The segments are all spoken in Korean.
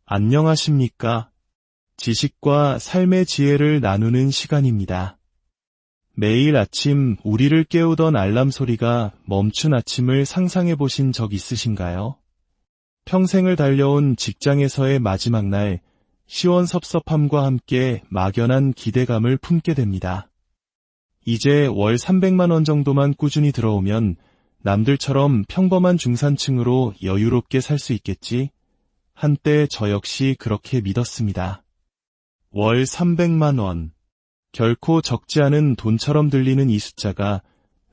안녕하십니까? 지식과 삶의 지혜를 나누는 시간입니다. 매일 아침 우리를 깨우던 알람 소리가 멈춘 아침을 상상해 보신 적 있으신가요? 평생을 달려온 직장에서의 마지막 날, 시원섭섭함과 함께 막연한 기대감을 품게 됩니다. 이제 월 300만 원 정도만 꾸준히 들어오면 남들처럼 평범한 중산층으로 여유롭게 살 수 있겠지? 한때 저 역시 그렇게 믿었습니다. 월 300만 원. 결코 적지 않은 돈처럼 들리는 이 숫자가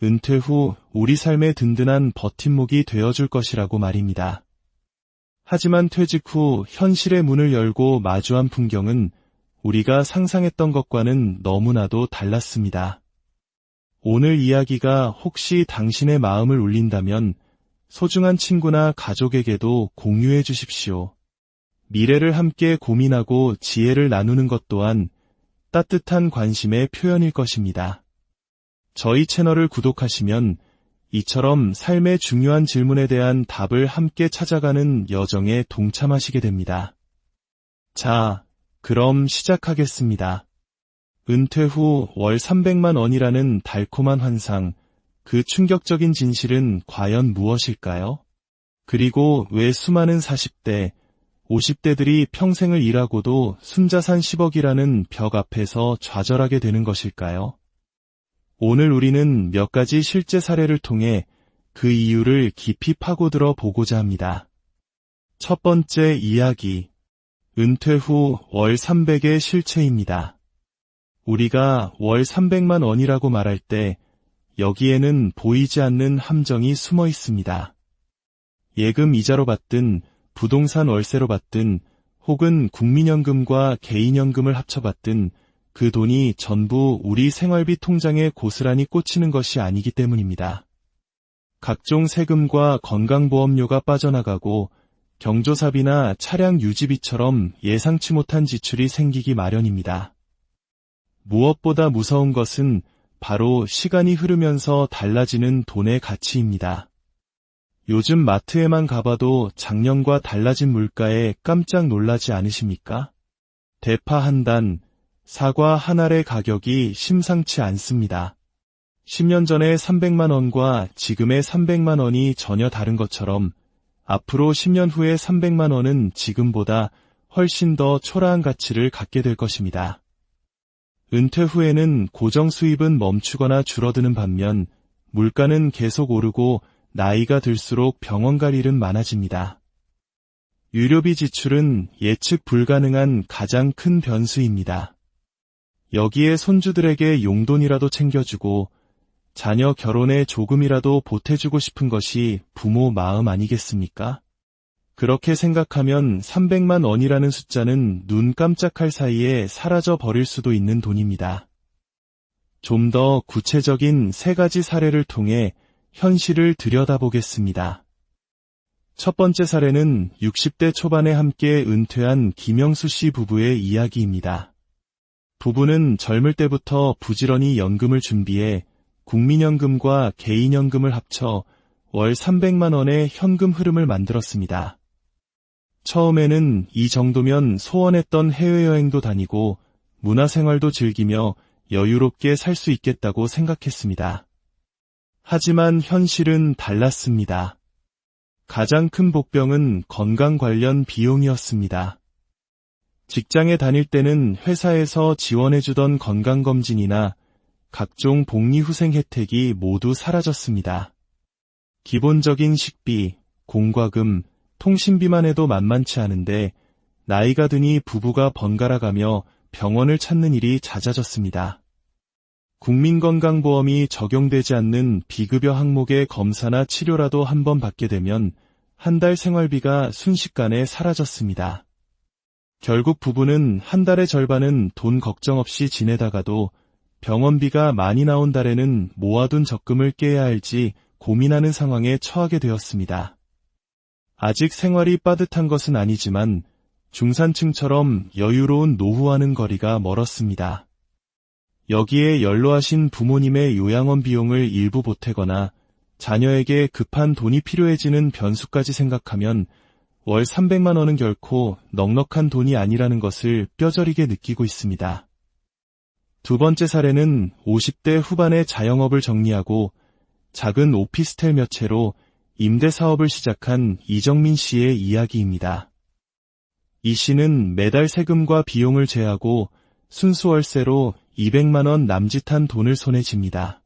은퇴 후 우리 삶의 든든한 버팀목이 되어줄 것이라고 말입니다. 하지만 퇴직 후 현실의 문을 열고 마주한 풍경은 우리가 상상했던 것과는 너무나도 달랐습니다. 오늘 이야기가 혹시 당신의 마음을 울린다면 소중한 친구나 가족에게도 공유해 주십시오. 미래를 함께 고민하고 지혜를 나누는 것 또한 따뜻한 관심의 표현일 것입니다. 저희 채널을 구독하시면 이처럼 삶의 중요한 질문에 대한 답을 함께 찾아가는 여정에 동참하시게 됩니다. 자, 그럼 시작하겠습니다. 은퇴 후 월 300만 원이라는 달콤한 환상, 그 충격적인 진실은 과연 무엇일까요? 그리고 왜 수많은 40대, 50대들이 평생을 일하고도 순자산 10억이라는 벽 앞에서 좌절하게 되는 것일까요? 오늘 우리는 몇 가지 실제 사례를 통해 그 이유를 깊이 파고들어 보고자 합니다. 첫 번째 이야기, 은퇴 후 월 300의 실체입니다. 우리가 월 300만 원이라고 말할 때 여기에는 보이지 않는 함정이 숨어 있습니다. 예금 이자로 받든 부동산 월세로 받든 혹은 국민연금과 개인연금을 합쳐받든 그 돈이 전부 우리 생활비 통장에 고스란히 꽂히는 것이 아니기 때문입니다. 각종 세금과 건강보험료가 빠져나가고 경조사비나 차량 유지비처럼 예상치 못한 지출이 생기기 마련입니다. 무엇보다 무서운 것은 바로 시간이 흐르면서 달라지는 돈의 가치입니다. 요즘 마트에만 가봐도 작년과 달라진 물가에 깜짝 놀라지 않으십니까? 대파 한 단, 사과 한 알의 가격이 심상치 않습니다. 10년 전의 300만 원과 지금의 300만 원이 전혀 다른 것처럼 앞으로 10년 후의 300만 원은 지금보다 훨씬 더 초라한 가치를 갖게 될 것입니다. 은퇴 후에는 고정 수입은 멈추거나 줄어드는 반면 물가는 계속 오르고 나이가 들수록 병원 갈 일은 많아집니다. 유료비 지출은 예측 불가능한 가장 큰 변수입니다. 여기에 손주들에게 용돈이라도 챙겨주고 자녀 결혼에 조금이라도 보태주고 싶은 것이 부모 마음 아니겠습니까? 그렇게 생각하면 300만 원이라는 숫자는 눈 깜짝할 사이에 사라져 버릴 수도 있는 돈입니다. 좀 더 구체적인 세 가지 사례를 통해 현실을 들여다보겠습니다. 첫 번째 사례는 60대 초반에 함께 은퇴한 김영수 씨 부부의 이야기입니다. 부부는 젊을 때부터 부지런히 연금을 준비해 국민연금과 개인연금을 합쳐 월 300만 원의 현금 흐름을 만들었습니다. 처음에는 이 정도면 소원했던 해외여행도 다니고 문화생활도 즐기며 여유롭게 살 수 있겠다고 생각했습니다. 하지만 현실은 달랐습니다. 가장 큰 복병은 건강 관련 비용이었습니다. 직장에 다닐 때는 회사에서 지원해주던 건강검진이나 각종 복리후생 혜택이 모두 사라졌습니다. 기본적인 식비, 공과금, 통신비만 해도 만만치 않은데 나이가 드니 부부가 번갈아가며 병원을 찾는 일이 잦아졌습니다. 국민건강보험이 적용되지 않는 비급여 항목의 검사나 치료라도 한번 받게 되면 한 달 생활비가 순식간에 사라졌습니다. 결국 부부는 한 달의 절반은 돈 걱정 없이 지내다가도 병원비가 많이 나온 달에는 모아둔 적금을 깨야 할지 고민하는 상황에 처하게 되었습니다. 아직 생활이 빠듯한 것은 아니지만 중산층처럼 여유로운 노후와는 거리가 멀었습니다. 여기에 연로하신 부모님의 요양원 비용을 일부 보태거나 자녀에게 급한 돈이 필요해지는 변수까지 생각하면 월 300만 원은 결코 넉넉한 돈이 아니라는 것을 뼈저리게 느끼고 있습니다. 두 번째 사례는 50대 후반의 자영업을 정리하고 작은 오피스텔 몇 채로 임대 사업을 시작한 이정민 씨의 이야기입니다. 이 씨는 매달 세금과 비용을 제하고 순수 월세로 200만 원 남짓한 돈을 손에 쥡니다.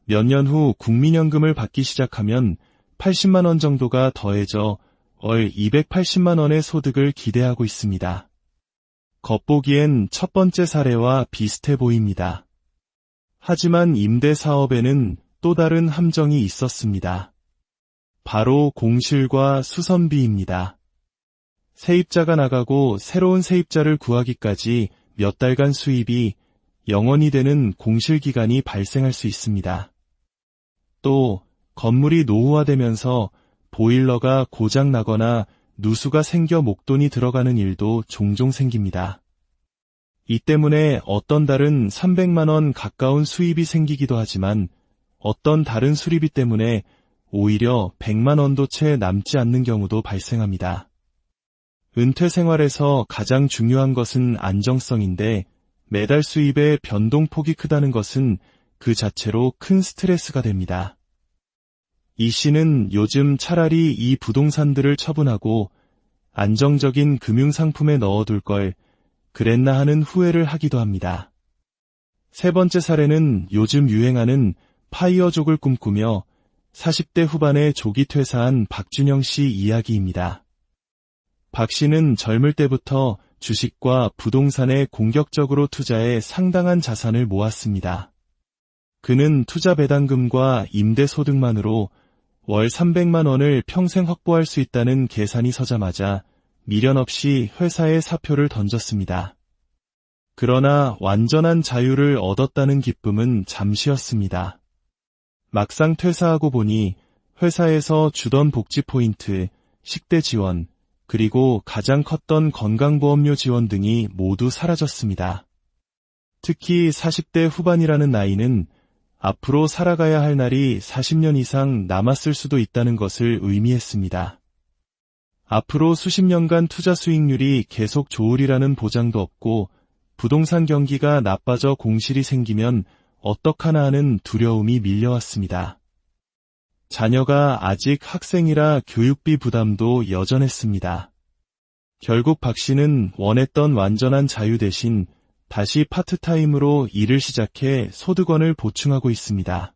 몇 년 후 국민연금을 받기 시작하면 80만 원 정도가 더해져 월 280만 원의 소득을 기대하고 있습니다. 겉보기엔 첫 번째 사례와 비슷해 보입니다. 하지만 임대 사업에는 또 다른 함정이 있었습니다. 바로 공실과 수선비입니다. 세입자가 나가고 새로운 세입자를 구하기까지 몇 달간 수입이 영원이 되는 공실 기간이 발생할 수 있습니다. 또 건물이 노후화되면서 보일러가 고장 나거나 누수가 생겨 목돈이 들어가는 일도 종종 생깁니다. 이 때문에 어떤 달은 300만 원 가까운 수입이 생기기도 하지만 어떤 다른 수리비 때문에 오히려 100만 원도 채 남지 않는 경우도 발생합니다. 은퇴 생활에서 가장 중요한 것은 안정성인데 매달 수입의 변동폭이 크다는 것은 그 자체로 큰 스트레스가 됩니다. 이 씨는 요즘 차라리 이 부동산들을 처분하고 안정적인 금융상품에 넣어둘 걸 그랬나 하는 후회를 하기도 합니다. 세 번째 사례는 요즘 유행하는 파이어족을 꿈꾸며 40대 후반에 조기 퇴사한 박준영 씨 이야기입니다. 박 씨는 젊을 때부터 주식과 부동산에 공격적으로 투자해 상당한 자산을 모았습니다. 그는 투자 배당금과 임대 소득만으로 월 300만 원을 평생 확보할 수 있다는 계산이 서자마자 미련 없이 회사에 사표를 던졌습니다. 그러나 완전한 자유를 얻었다는 기쁨은 잠시였습니다. 막상 퇴사하고 보니 회사에서 주던 복지 포인트, 식대 지원, 그리고 가장 컸던 건강보험료 지원 등이 모두 사라졌습니다. 특히 40대 후반이라는 나이는 앞으로 살아가야 할 날이 40년 이상 남았을 수도 있다는 것을 의미했습니다. 앞으로 수십 년간 투자 수익률이 계속 좋으리라는 보장도 없고 부동산 경기가 나빠져 공실이 생기면 어떡하나 하는 두려움이 밀려왔습니다. 자녀가 아직 학생이라 교육비 부담도 여전했습니다. 결국 박 씨는 원했던 완전한 자유 대신 다시 파트타임으로 일을 시작해 소득원을 보충하고 있습니다.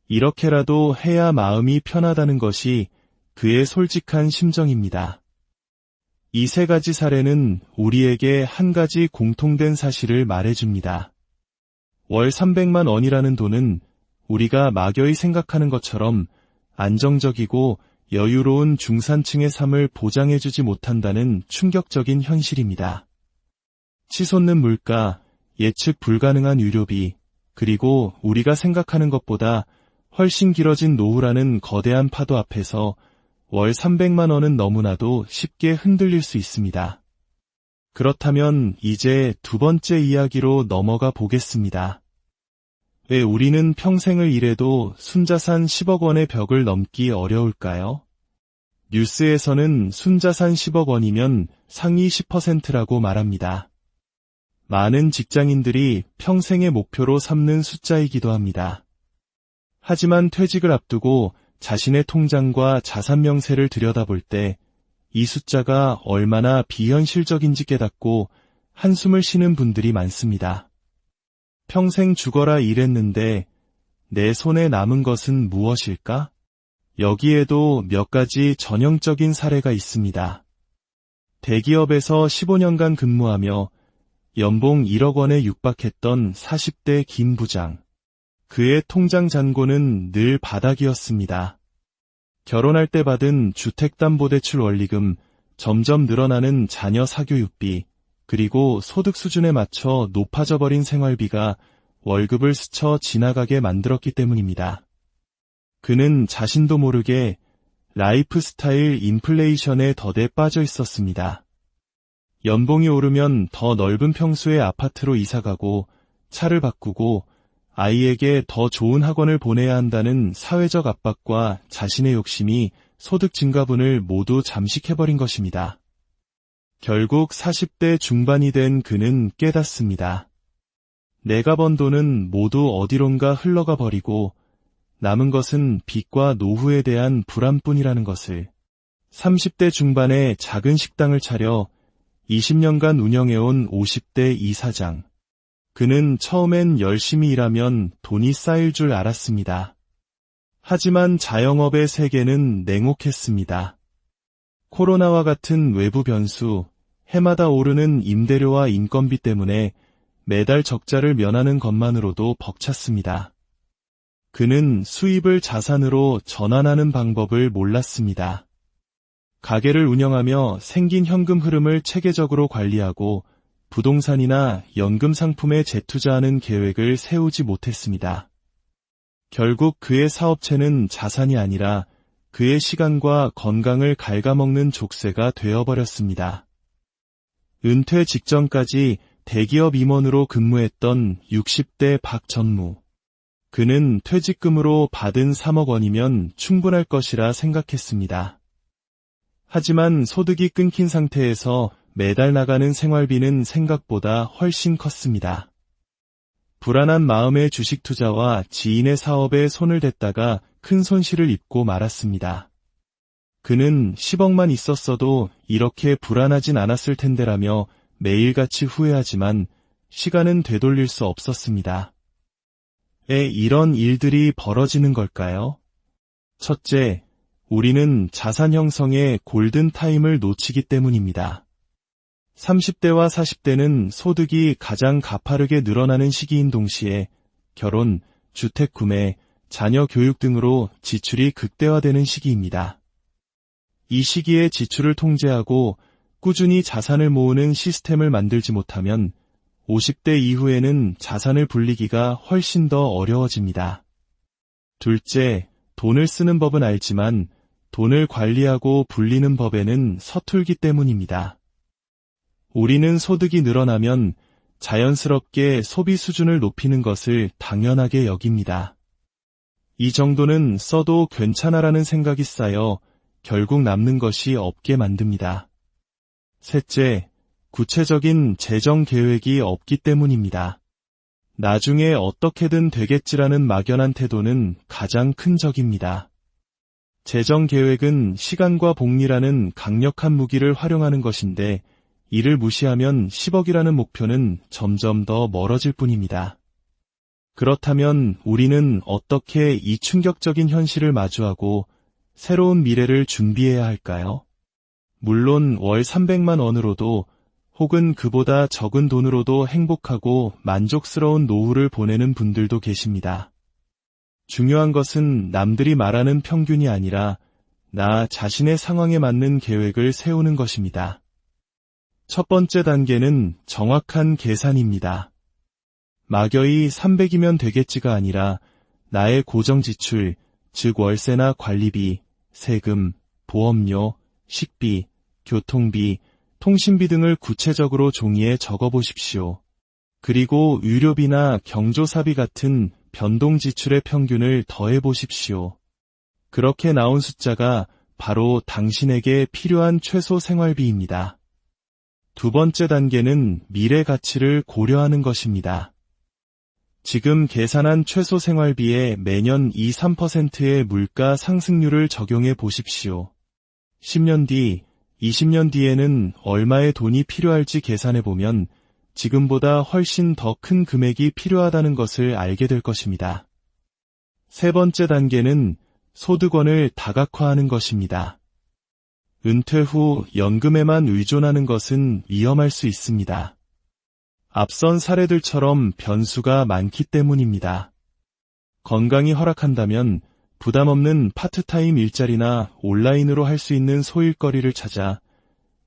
이렇게라도 해야 마음이 편하다는 것이 그의 솔직한 심정입니다. 이 세 가지 사례는 우리에게 한 가지 공통된 사실을 말해줍니다. 월 300만 원이라는 돈은 우리가 막연히 생각하는 것처럼 안정적이고 여유로운 중산층의 삶을 보장해주지 못한다는 충격적인 현실입니다. 치솟는 물가, 예측 불가능한 유료비, 그리고 우리가 생각하는 것보다 훨씬 길어진 노후라는 거대한 파도 앞에서 월 300만 원은 너무나도 쉽게 흔들릴 수 있습니다. 그렇다면 이제 두 번째 이야기로 넘어가 보겠습니다. 왜 우리는 평생을 일해도 순자산 10억 원의 벽을 넘기 어려울까요? 뉴스에서는 순자산 10억 원이면 상위 10%라고 말합니다. 많은 직장인들이 평생의 목표로 삼는 숫자이기도 합니다. 하지만 퇴직을 앞두고 자신의 통장과 자산 명세를 들여다볼 때 이 숫자가 얼마나 비현실적인지 깨닫고 한숨을 쉬는 분들이 많습니다. 평생 죽어라 일했는데 내 손에 남은 것은 무엇일까? 여기에도 몇 가지 전형적인 사례가 있습니다. 대기업에서 15년간 근무하며 연봉 1억 원에 육박했던 40대 김 부장. 그의 통장 잔고는 늘 바닥이었습니다. 결혼할 때 받은 주택담보대출 원리금, 점점 늘어나는 자녀 사교육비, 그리고 소득 수준에 맞춰 높아져 버린 생활비가 월급을 스쳐 지나가게 만들었기 때문입니다. 그는 자신도 모르게 라이프스타일 인플레이션에 더대 빠져 있었습니다. 연봉이 오르면 더 넓은 평수의 아파트로 이사가고 차를 바꾸고 아이에게 더 좋은 학원을 보내야 한다는 사회적 압박과 자신의 욕심이 소득 증가분을 모두 잠식해버린 것입니다. 결국 40대 중반이 된 그는 깨닫습니다. 내가 번 돈은 모두 어디론가 흘러가 버리고 남은 것은 빚과 노후에 대한 불안뿐이라는 것을. 30대 중반에 작은 식당을 차려 20년간 운영해온 50대 이사장. 그는 처음엔 열심히 일하면 돈이 쌓일 줄 알았습니다. 하지만 자영업의 세계는 냉혹했습니다. 코로나와 같은 외부 변수, 해마다 오르는 임대료와 인건비 때문에 매달 적자를 면하는 것만으로도 벅찼습니다. 그는 수입을 자산으로 전환하는 방법을 몰랐습니다. 가게를 운영하며 생긴 현금 흐름을 체계적으로 관리하고 부동산이나 연금 상품에 재투자하는 계획을 세우지 못했습니다. 결국 그의 사업체는 자산이 아니라 그의 시간과 건강을 갉아먹는 족쇄가 되어버렸습니다. 은퇴 직전까지 대기업 임원으로 근무했던 60대 박전무. 그는 퇴직금으로 받은 3억 원이면 충분할 것이라 생각했습니다. 하지만 소득이 끊긴 상태에서 매달 나가는 생활비는 생각보다 훨씬 컸습니다. 불안한 마음에 주식 투자와 지인의 사업에 손을 댔다가 큰 손실을 입고 말았습니다. 그는 10억만 있었어도 이렇게 불안하진 않았을 텐데라며 매일같이 후회하지만 시간은 되돌릴 수 없었습니다. 왜 이런 일들이 벌어지는 걸까요? 첫째, 우리는 자산 형성의 골든타임을 놓치기 때문입니다. 30대와 40대는 소득이 가장 가파르게 늘어나는 시기인 동시에 결혼, 주택 구매, 자녀 교육 등으로 지출이 극대화되는 시기입니다. 이 시기에 지출을 통제하고 꾸준히 자산을 모으는 시스템을 만들지 못하면 50대 이후에는 자산을 불리기가 훨씬 더 어려워집니다. 둘째, 돈을 쓰는 법은 알지만 돈을 관리하고 불리는 법에는 서툴기 때문입니다. 우리는 소득이 늘어나면 자연스럽게 소비 수준을 높이는 것을 당연하게 여깁니다. 이 정도는 써도 괜찮아라는 생각이 쌓여 결국 남는 것이 없게 만듭니다. 셋째, 구체적인 재정 계획이 없기 때문입니다. 나중에 어떻게든 되겠지라는 막연한 태도는 가장 큰 적입니다. 재정 계획은 시간과 복리라는 강력한 무기를 활용하는 것인데 이를 무시하면 10억이라는 목표는 점점 더 멀어질 뿐입니다. 그렇다면 우리는 어떻게 이 충격적인 현실을 마주하고 새로운 미래를 준비해야 할까요? 물론 월 300만 원으로도 혹은 그보다 적은 돈으로도 행복하고 만족스러운 노후를 보내는 분들도 계십니다. 중요한 것은 남들이 말하는 평균이 아니라 나 자신의 상황에 맞는 계획을 세우는 것입니다. 첫 번째 단계는 정확한 계산입니다. 막연히 300이면 되겠지가 아니라 나의 고정지출, 즉 월세나 관리비, 세금, 보험료, 식비, 교통비, 통신비 등을 구체적으로 종이에 적어보십시오. 그리고 의료비나 경조사비 같은 변동 지출의 평균을 더해보십시오. 그렇게 나온 숫자가 바로 당신에게 필요한 최소 생활비입니다. 두 번째 단계는 미래 가치를 고려하는 것입니다. 지금 계산한 최소 생활비에 매년 2~3%의 물가 상승률을 적용해 보십시오. 10년 뒤, 20년 뒤에는 얼마의 돈이 필요할지 계산해 보면 지금보다 훨씬 더 큰 금액이 필요하다는 것을 알게 될 것입니다. 세 번째 단계는 소득원을 다각화하는 것입니다. 은퇴 후 연금에만 의존하는 것은 위험할 수 있습니다. 앞선 사례들처럼 변수가 많기 때문입니다. 건강이 허락한다면 부담 없는 파트타임 일자리나 온라인으로 할 수 있는 소일거리를 찾아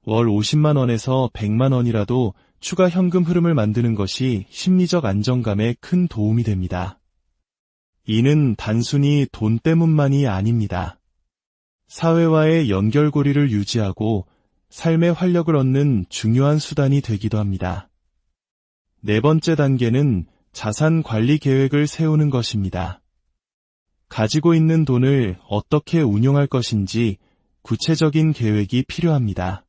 월 50만 원에서 100만 원이라도 추가 현금 흐름을 만드는 것이 심리적 안정감에 큰 도움이 됩니다. 이는 단순히 돈 때문만이 아닙니다. 사회와의 연결고리를 유지하고 삶의 활력을 얻는 중요한 수단이 되기도 합니다. 네 번째 단계는 자산 관리 계획을 세우는 것입니다. 가지고 있는 돈을 어떻게 운용할 것인지 구체적인 계획이 필요합니다.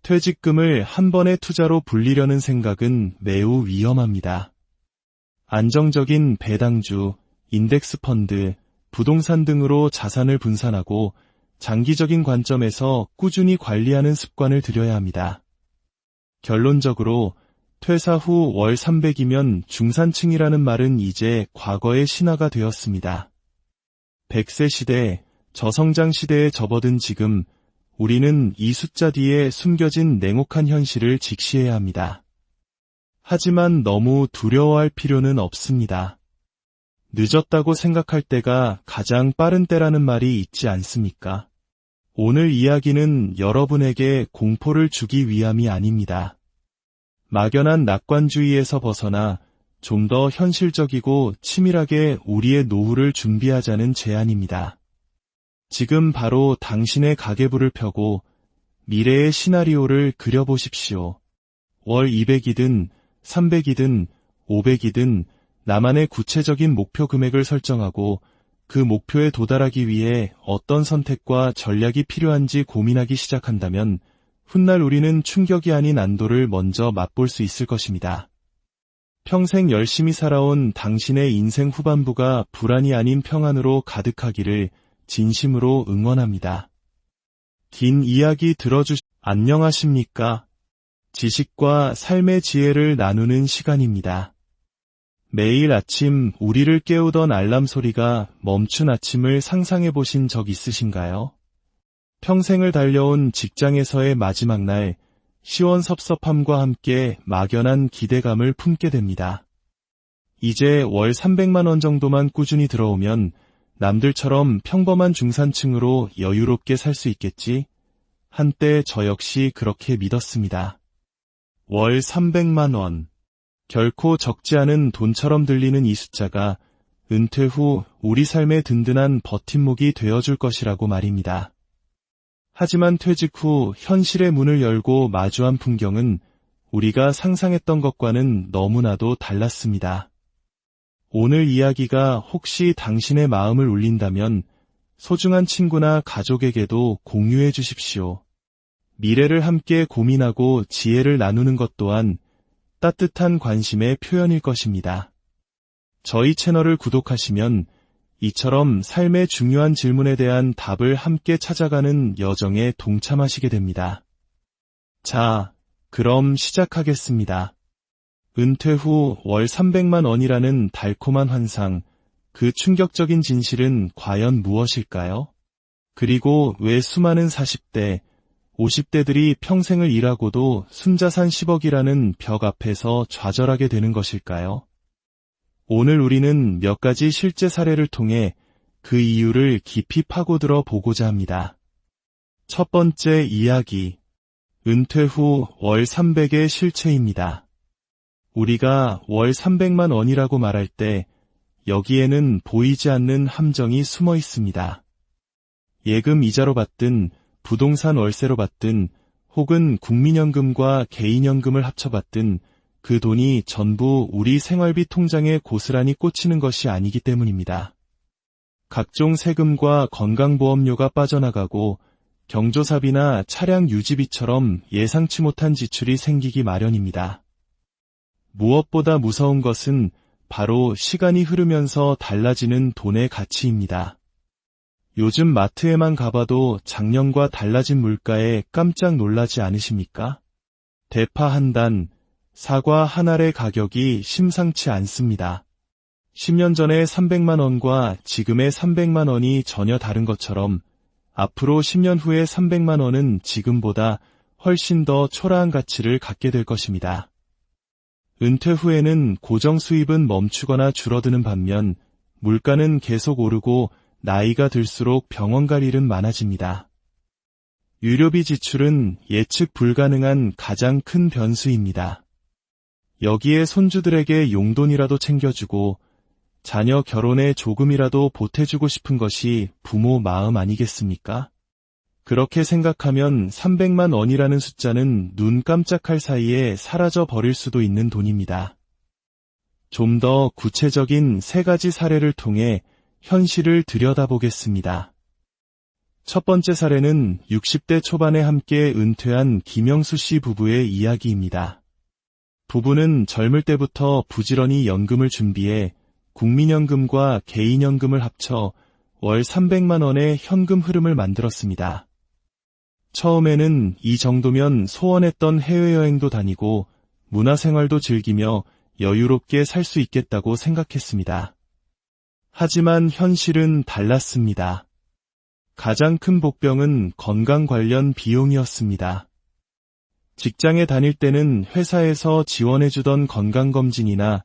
퇴직금을 한 번의 투자로 불리려는 생각은 매우 위험합니다. 안정적인 배당주, 인덱스 펀드, 부동산 등으로 자산을 분산하고 장기적인 관점에서 꾸준히 관리하는 습관을 들여야 합니다. 결론적으로 퇴사 후 월 300이면 중산층이라는 말은 이제 과거의 신화가 되었습니다. 100세 시대, 저성장 시대에 접어든 지금 우리는 이 숫자 뒤에 숨겨진 냉혹한 현실을 직시해야 합니다. 하지만 너무 두려워할 필요는 없습니다. 늦었다고 생각할 때가 가장 빠른 때라는 말이 있지 않습니까? 오늘 이야기는 여러분에게 공포를 주기 위함이 아닙니다. 막연한 낙관주의에서 벗어나 좀 더 현실적이고 치밀하게 우리의 노후를 준비하자는 제안입니다. 지금 바로 당신의 가계부를 펴고 미래의 시나리오를 그려보십시오. 월 200이든 300이든 500이든 나만의 구체적인 목표 금액을 설정하고 그 목표에 도달하기 위해 어떤 선택과 전략이 필요한지 고민하기 시작한다면 훗날 우리는 충격이 아닌 안도를 먼저 맛볼 수 있을 것입니다. 평생 열심히 살아온 당신의 인생 후반부가 불안이 아닌 평안으로 가득하기를 진심으로 응원합니다. 긴 이야기 안녕하십니까? 지식과 삶의 지혜를 나누는 시간입니다. 매일 아침 우리를 깨우던 알람 소리가 멈춘 아침을 상상해 보신 적 있으신가요? 평생을 달려온 직장에서의 마지막 날, 시원섭섭함과 함께 막연한 기대감을 품게 됩니다. 이제 월 300만 원 정도만 꾸준히 들어오면 남들처럼 평범한 중산층으로 여유롭게 살 수 있겠지? 한때 저 역시 그렇게 믿었습니다. 월 300만 원. 결코 적지 않은 돈처럼 들리는 이 숫자가 은퇴 후 우리 삶의 든든한 버팀목이 되어줄 것이라고 말입니다. 하지만 퇴직 후 현실의 문을 열고 마주한 풍경은 우리가 상상했던 것과는 너무나도 달랐습니다. 오늘 이야기가 혹시 당신의 마음을 울린다면 소중한 친구나 가족에게도 공유해 주십시오. 미래를 함께 고민하고 지혜를 나누는 것 또한 따뜻한 관심의 표현일 것입니다. 저희 채널을 구독하시면 이처럼 삶의 중요한 질문에 대한 답을 함께 찾아가는 여정에 동참하시게 됩니다. 자, 그럼 시작하겠습니다. 은퇴 후 월 300만 원이라는 달콤한 환상, 그 충격적인 진실은 과연 무엇일까요? 그리고 왜 수많은 40대, 50대들이 평생을 일하고도 순자산 10억이라는 벽 앞에서 좌절하게 되는 것일까요? 오늘 우리는 몇 가지 실제 사례를 통해 그 이유를 깊이 파고들어 보고자 합니다. 첫 번째 이야기, 은퇴 후 월 300의 실체입니다. 우리가 월 300만 원이라고 말할 때 여기에는 보이지 않는 함정이 숨어 있습니다. 예금 이자로 받든 부동산 월세로 받든 혹은 국민연금과 개인연금을 합쳐받든 그 돈이 전부 우리 생활비 통장에 고스란히 꽂히는 것이 아니기 때문입니다. 각종 세금과 건강보험료가 빠져나가고 경조사비나 차량 유지비처럼 예상치 못한 지출이 생기기 마련입니다. 무엇보다 무서운 것은 바로 시간이 흐르면서 달라지는 돈의 가치입니다. 요즘 마트에만 가봐도 작년과 달라진 물가에 깜짝 놀라지 않으십니까? 대파 한 단, 사과 한 알의 가격이 심상치 않습니다. 10년 전의 300만 원과 지금의 300만 원이 전혀 다른 것처럼 앞으로 10년 후의 300만 원은 지금보다 훨씬 더 초라한 가치를 갖게 될 것입니다. 은퇴 후에는 고정 수입은 멈추거나 줄어드는 반면 물가는 계속 오르고 나이가 들수록 병원 갈 일은 많아집니다. 유료비 지출은 예측 불가능한 가장 큰 변수입니다. 여기에 손주들에게 용돈이라도 챙겨주고 자녀 결혼에 조금이라도 보태주고 싶은 것이 부모 마음 아니겠습니까? 그렇게 생각하면 300만 원이라는 숫자는 눈 깜짝할 사이에 사라져 버릴 수도 있는 돈입니다. 좀 더 구체적인 3가지 사례를 통해 현실을 들여다보겠습니다. 첫 번째 사례는 60대 초반에 함께 은퇴한 김영수 씨 부부의 이야기입니다. 부부는 젊을 때부터 부지런히 연금을 준비해 국민연금과 개인연금을 합쳐 월 300만 원의 현금 흐름을 만들었습니다. 처음에는 이 정도면 소원했던 해외여행도 다니고 문화생활도 즐기며 여유롭게 살 수 있겠다고 생각했습니다. 하지만 현실은 달랐습니다. 가장 큰 복병은 건강 관련 비용이었습니다. 직장에 다닐 때는 회사에서 지원해주던 건강검진이나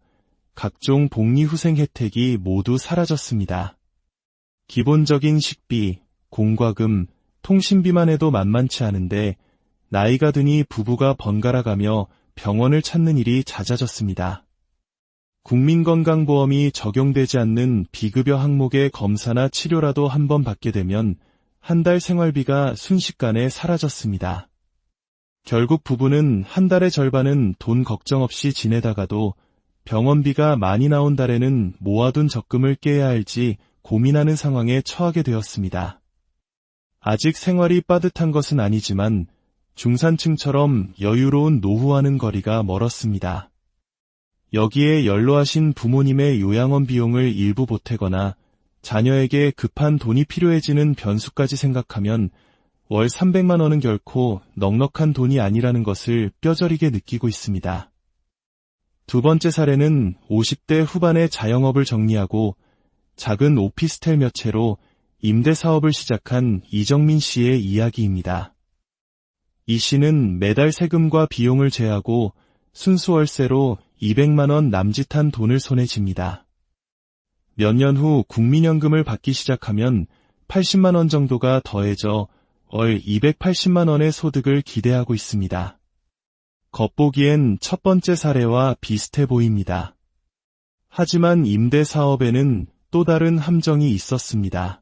각종 복리후생 혜택이 모두 사라졌습니다. 기본적인 식비, 공과금, 통신비만 해도 만만치 않은데 나이가 드니 부부가 번갈아가며 병원을 찾는 일이 잦아졌습니다. 국민건강보험이 적용되지 않는 비급여 항목의 검사나 치료라도 한번 받게 되면 한 달 생활비가 순식간에 사라졌습니다. 결국 부부는 한 달의 절반은 돈 걱정 없이 지내다가도 병원비가 많이 나온 달에는 모아둔 적금을 깨야 할지 고민하는 상황에 처하게 되었습니다. 아직 생활이 빠듯한 것은 아니지만 중산층처럼 여유로운 노후와는 거리가 멀었습니다. 여기에 연로하신 부모님의 요양원 비용을 일부 보태거나 자녀에게 급한 돈이 필요해지는 변수까지 생각하면 월 300만 원은 결코 넉넉한 돈이 아니라는 것을 뼈저리게 느끼고 있습니다. 두 번째 사례는 50대 후반의 자영업을 정리하고 작은 오피스텔 몇 채로 임대사업을 시작한 이정민 씨의 이야기입니다. 이 씨는 매달 세금과 비용을 제하고 순수 월세로 200만 원 남짓한 돈을 손에 쥡니다. 몇 년 후 국민연금을 받기 시작하면 80만 원 정도가 더해져 월 280만 원의 소득을 기대하고 있습니다. 겉보기엔 첫 번째 사례와 비슷해 보입니다. 하지만 임대사업에는 또 다른 함정이 있었습니다.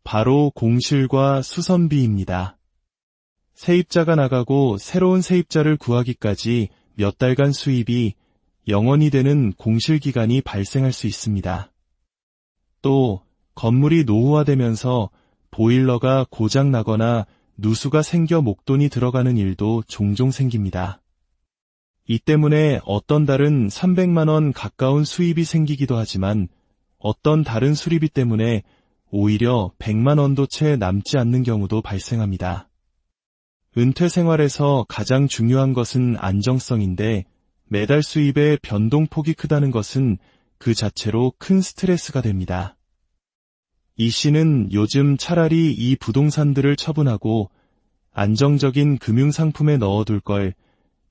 바로 공실과 수선비입니다. 세입자가 나가고 새로운 세입자를 구하기까지 몇 달간 수입이 영원이 되는 공실기간이 발생할 수 있습니다. 또 건물이 노후화되면서 보일러가 고장나거나 누수가 생겨 목돈이 들어가는 일도 종종 생깁니다. 이 때문에 어떤 달은 300만 원 가까운 수입이 생기기도 하지만 어떤 다른 수리비 때문에 오히려 100만 원도 채 남지 않는 경우도 발생합니다. 은퇴 생활에서 가장 중요한 것은 안정성인데 매달 수입의 변동폭이 크다는 것은 그 자체로 큰 스트레스가 됩니다. 이 씨는 요즘 차라리 이 부동산들을 처분하고 안정적인 금융상품에 넣어둘 걸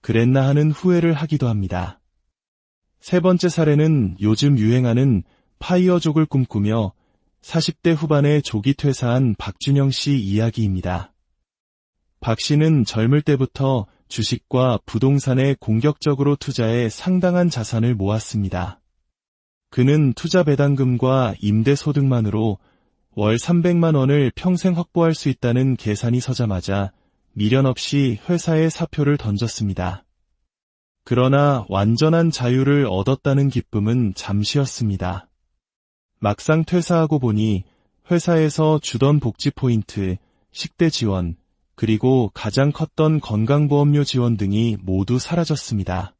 그랬나 하는 후회를 하기도 합니다. 세 번째 사례는 요즘 유행하는 파이어족을 꿈꾸며 40대 후반에 조기 퇴사한 박준영 씨 이야기입니다. 박 씨는 젊을 때부터 주식과 부동산에 공격적으로 투자해 상당한 자산을 모았습니다. 그는 투자 배당금과 임대 소득만으로 월 300만 원을 평생 확보할 수 있다는 계산이 서자마자 미련 없이 회사에 사표를 던졌습니다. 그러나 완전한 자유를 얻었다는 기쁨은 잠시였습니다. 막상 퇴사하고 보니 회사에서 주던 복지 포인트, 식대 지원, 그리고 가장 컸던 건강보험료 지원 등이 모두 사라졌습니다.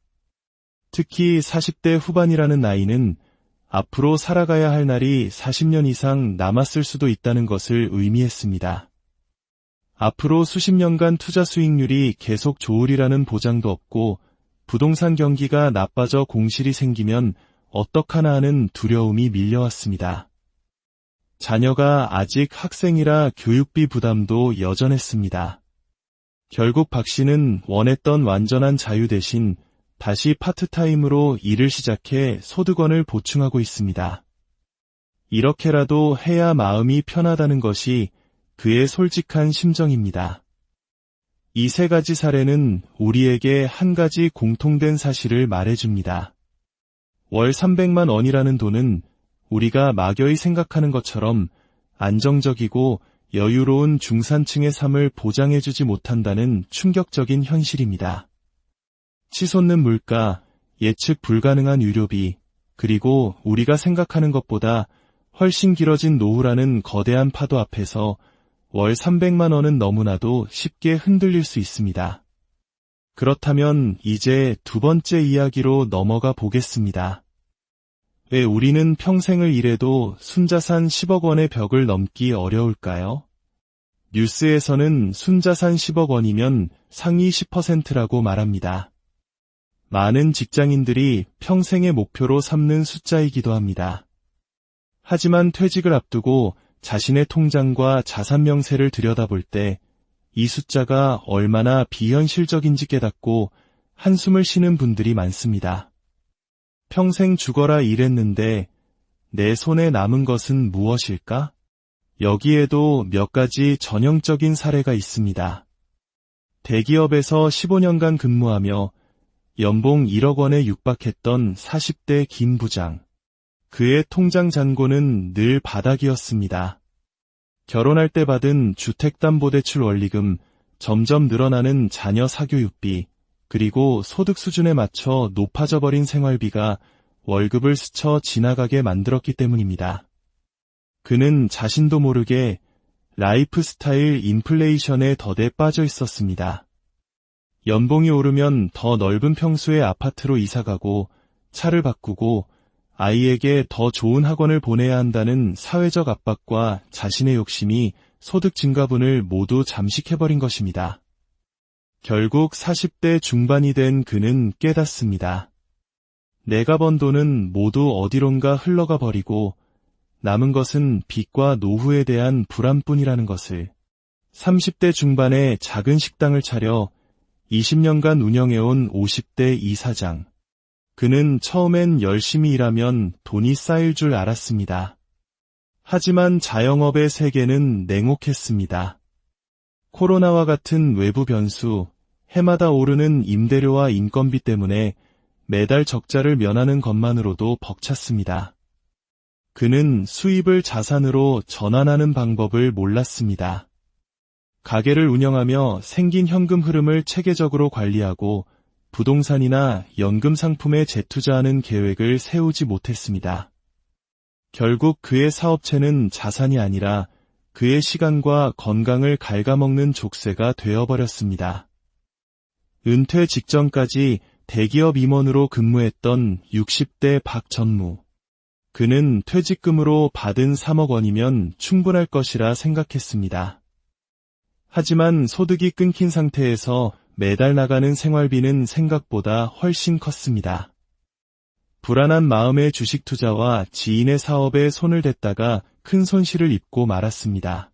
특히 40대 후반이라는 나이는 앞으로 살아가야 할 날이 40년 이상 남았을 수도 있다는 것을 의미했습니다. 앞으로 수십 년간 투자 수익률이 계속 좋으리라는 보장도 없고 부동산 경기가 나빠져 공실이 생기면 어떡하나 하는 두려움이 밀려왔습니다. 자녀가 아직 학생이라 교육비 부담도 여전했습니다. 결국 박 씨는 원했던 완전한 자유 대신 다시 파트타임으로 일을 시작해 소득원을 보충하고 있습니다. 이렇게라도 해야 마음이 편하다는 것이 그의 솔직한 심정입니다. 이 세 가지 사례는 우리에게 한 가지 공통된 사실을 말해줍니다. 월 300만 원이라는 돈은 우리가 막연히 생각하는 것처럼 안정적이고 여유로운 중산층의 삶을 보장해주지 못한다는 충격적인 현실입니다. 치솟는 물가, 예측 불가능한 유료비, 그리고 우리가 생각하는 것보다 훨씬 길어진 노후라는 거대한 파도 앞에서 월 300만 원은 너무나도 쉽게 흔들릴 수 있습니다. 그렇다면 이제 두 번째 이야기로 넘어가 보겠습니다. 왜 우리는 평생을 일해도 순자산 10억 원의 벽을 넘기 어려울까요? 뉴스에서는 순자산 10억 원이면 상위 10%라고 말합니다. 많은 직장인들이 평생의 목표로 삼는 숫자이기도 합니다. 하지만 퇴직을 앞두고 자신의 통장과 자산 명세를 들여다볼 때 이 숫자가 얼마나 비현실적인지 깨닫고 한숨을 쉬는 분들이 많습니다. 평생 죽어라 일했는데 내 손에 남은 것은 무엇일까? 여기에도 몇 가지 전형적인 사례가 있습니다. 대기업에서 15년간 근무하며 연봉 1억 원에 육박했던 40대 김 부장. 그의 통장 잔고는 늘 바닥이었습니다. 결혼할 때 받은 주택담보대출 원리금, 점점 늘어나는 자녀 사교육비, 그리고 소득 수준에 맞춰 높아져 버린 생활비가 월급을 스쳐 지나가게 만들었기 때문입니다. 그는 자신도 모르게 라이프 스타일 인플레이션에 더대 빠져 있었습니다. 연봉이 오르면 더 넓은 평수의 아파트로 이사가고 차를 바꾸고 아이에게 더 좋은 학원을 보내야 한다는 사회적 압박과 자신의 욕심이 소득 증가분을 모두 잠식해버린 것입니다. 결국 40대 중반이 된 그는 깨닫습니다. 내가 번 돈은 모두 어디론가 흘러가 버리고 남은 것은 빚과 노후에 대한 불안뿐이라는 것을. 30대 중반에 작은 식당을 차려 20년간 운영해온 50대 이사장. 그는 처음엔 열심히 일하면 돈이 쌓일 줄 알았습니다. 하지만 자영업의 세계는 냉혹했습니다. 코로나와 같은 외부 변수, 해마다 오르는 임대료와 인건비 때문에 매달 적자를 면하는 것만으로도 벅찼습니다. 그는 수입을 자산으로 전환하는 방법을 몰랐습니다. 가게를 운영하며 생긴 현금 흐름을 체계적으로 관리하고 부동산이나 연금 상품에 재투자하는 계획을 세우지 못했습니다. 결국 그의 사업체는 자산이 아니라 그의 시간과 건강을 갉아먹는 족쇄가 되어버렸습니다. 은퇴 직전까지 대기업 임원으로 근무했던 60대 박전무. 그는 퇴직금으로 받은 3억 원이면 충분할 것이라 생각했습니다. 하지만 소득이 끊긴 상태에서 매달 나가는 생활비는 생각보다 훨씬 컸습니다. 불안한 마음의 주식 투자와 지인의 사업에 손을 댔다가 큰 손실을 입고 말았습니다.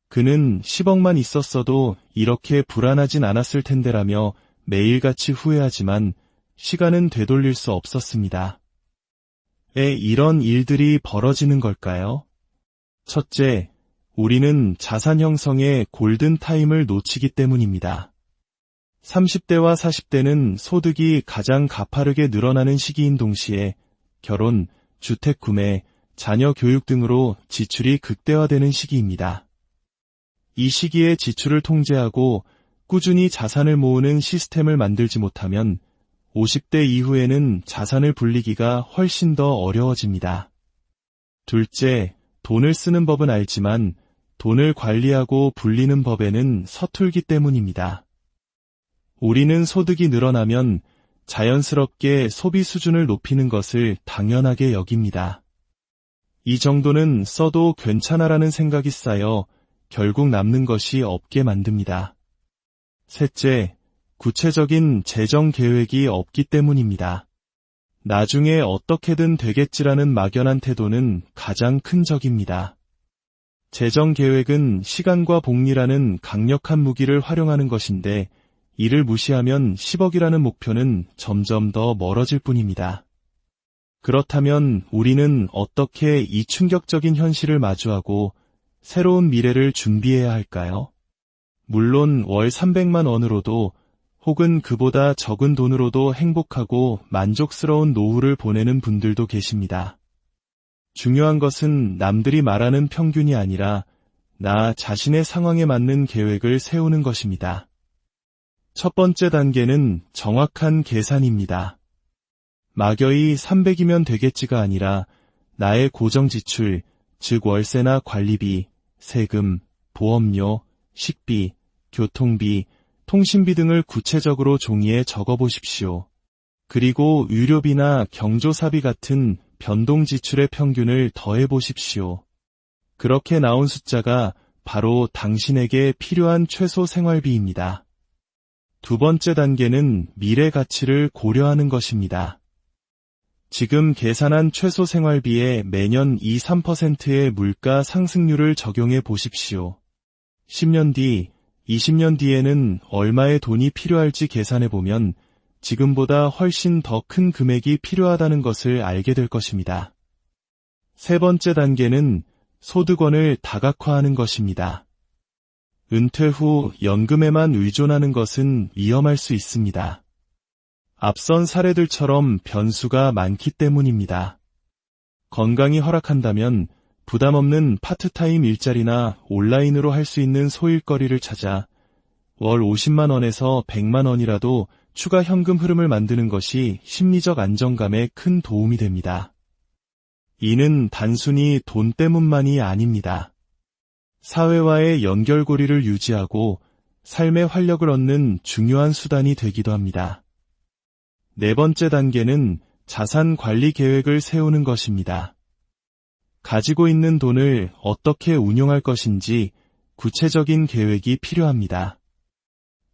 그는 10억만 있었어도 이렇게 불안하진 않았을 텐데라며 매일같이 후회하지만 시간은 되돌릴 수 없었습니다. 왜 이런 일들이 벌어지는 걸까요? 첫째, 우리는 자산 형성의 골든타임을 놓치기 때문입니다. 30대와 40대는 소득이 가장 가파르게 늘어나는 시기인 동시에 결혼, 주택 구매, 자녀 교육 등으로 지출이 극대화되는 시기입니다. 이 시기에 지출을 통제하고 꾸준히 자산을 모으는 시스템을 만들지 못하면 50대 이후에는 자산을 불리기가 훨씬 더 어려워집니다. 둘째, 돈을 쓰는 법은 알지만 돈을 관리하고 불리는 법에는 서툴기 때문입니다. 우리는 소득이 늘어나면 자연스럽게 소비 수준을 높이는 것을 당연하게 여깁니다. 이 정도는 써도 괜찮아라는 생각이 쌓여 결국 남는 것이 없게 만듭니다. 셋째, 구체적인 재정 계획이 없기 때문입니다. 나중에 어떻게든 되겠지라는 막연한 태도는 가장 큰 적입니다. 재정 계획은 시간과 복리라는 강력한 무기를 활용하는 것인데 이를 무시하면 10억이라는 목표는 점점 더 멀어질 뿐입니다. 그렇다면 우리는 어떻게 이 충격적인 현실을 마주하고 새로운 미래를 준비해야 할까요? 물론 월 300만 원으로도 혹은 그보다 적은 돈으로도 행복하고 만족스러운 노후를 보내는 분들도 계십니다. 중요한 것은 남들이 말하는 평균이 아니라 나 자신의 상황에 맞는 계획을 세우는 것입니다. 첫 번째 단계는 정확한 계산입니다. 막연히 300이면 되겠지가 아니라 나의 고정 지출, 즉 월세나 관리비, 세금, 보험료, 식비, 교통비, 통신비 등을 구체적으로 종이에 적어보십시오. 그리고 의료비나 경조사비 같은 변동 지출의 평균을 더해보십시오. 그렇게 나온 숫자가 바로 당신에게 필요한 최소 생활비입니다. 두 번째 단계는 미래 가치를 고려하는 것입니다. 지금 계산한 최소 생활비에 매년 2~3%의 물가 상승률을 적용해 보십시오. 10년 뒤, 20년 뒤에는 얼마의 돈이 필요할지 계산해 보면 지금보다 훨씬 더 큰 금액이 필요하다는 것을 알게 될 것입니다. 세 번째 단계는 소득원을 다각화하는 것입니다. 은퇴 후 연금에만 의존하는 것은 위험할 수 있습니다. 앞선 사례들처럼 변수가 많기 때문입니다. 건강이 허락한다면 부담 없는 파트타임 일자리나 온라인으로 할 수 있는 소일거리를 찾아 월 50만 원에서 100만 원이라도 추가 현금 흐름을 만드는 것이 심리적 안정감에 큰 도움이 됩니다. 이는 단순히 돈 때문만이 아닙니다. 사회와의 연결고리를 유지하고 삶의 활력을 얻는 중요한 수단이 되기도 합니다. 네 번째 단계는 자산 관리 계획을 세우는 것입니다. 가지고 있는 돈을 어떻게 운용할 것인지 구체적인 계획이 필요합니다.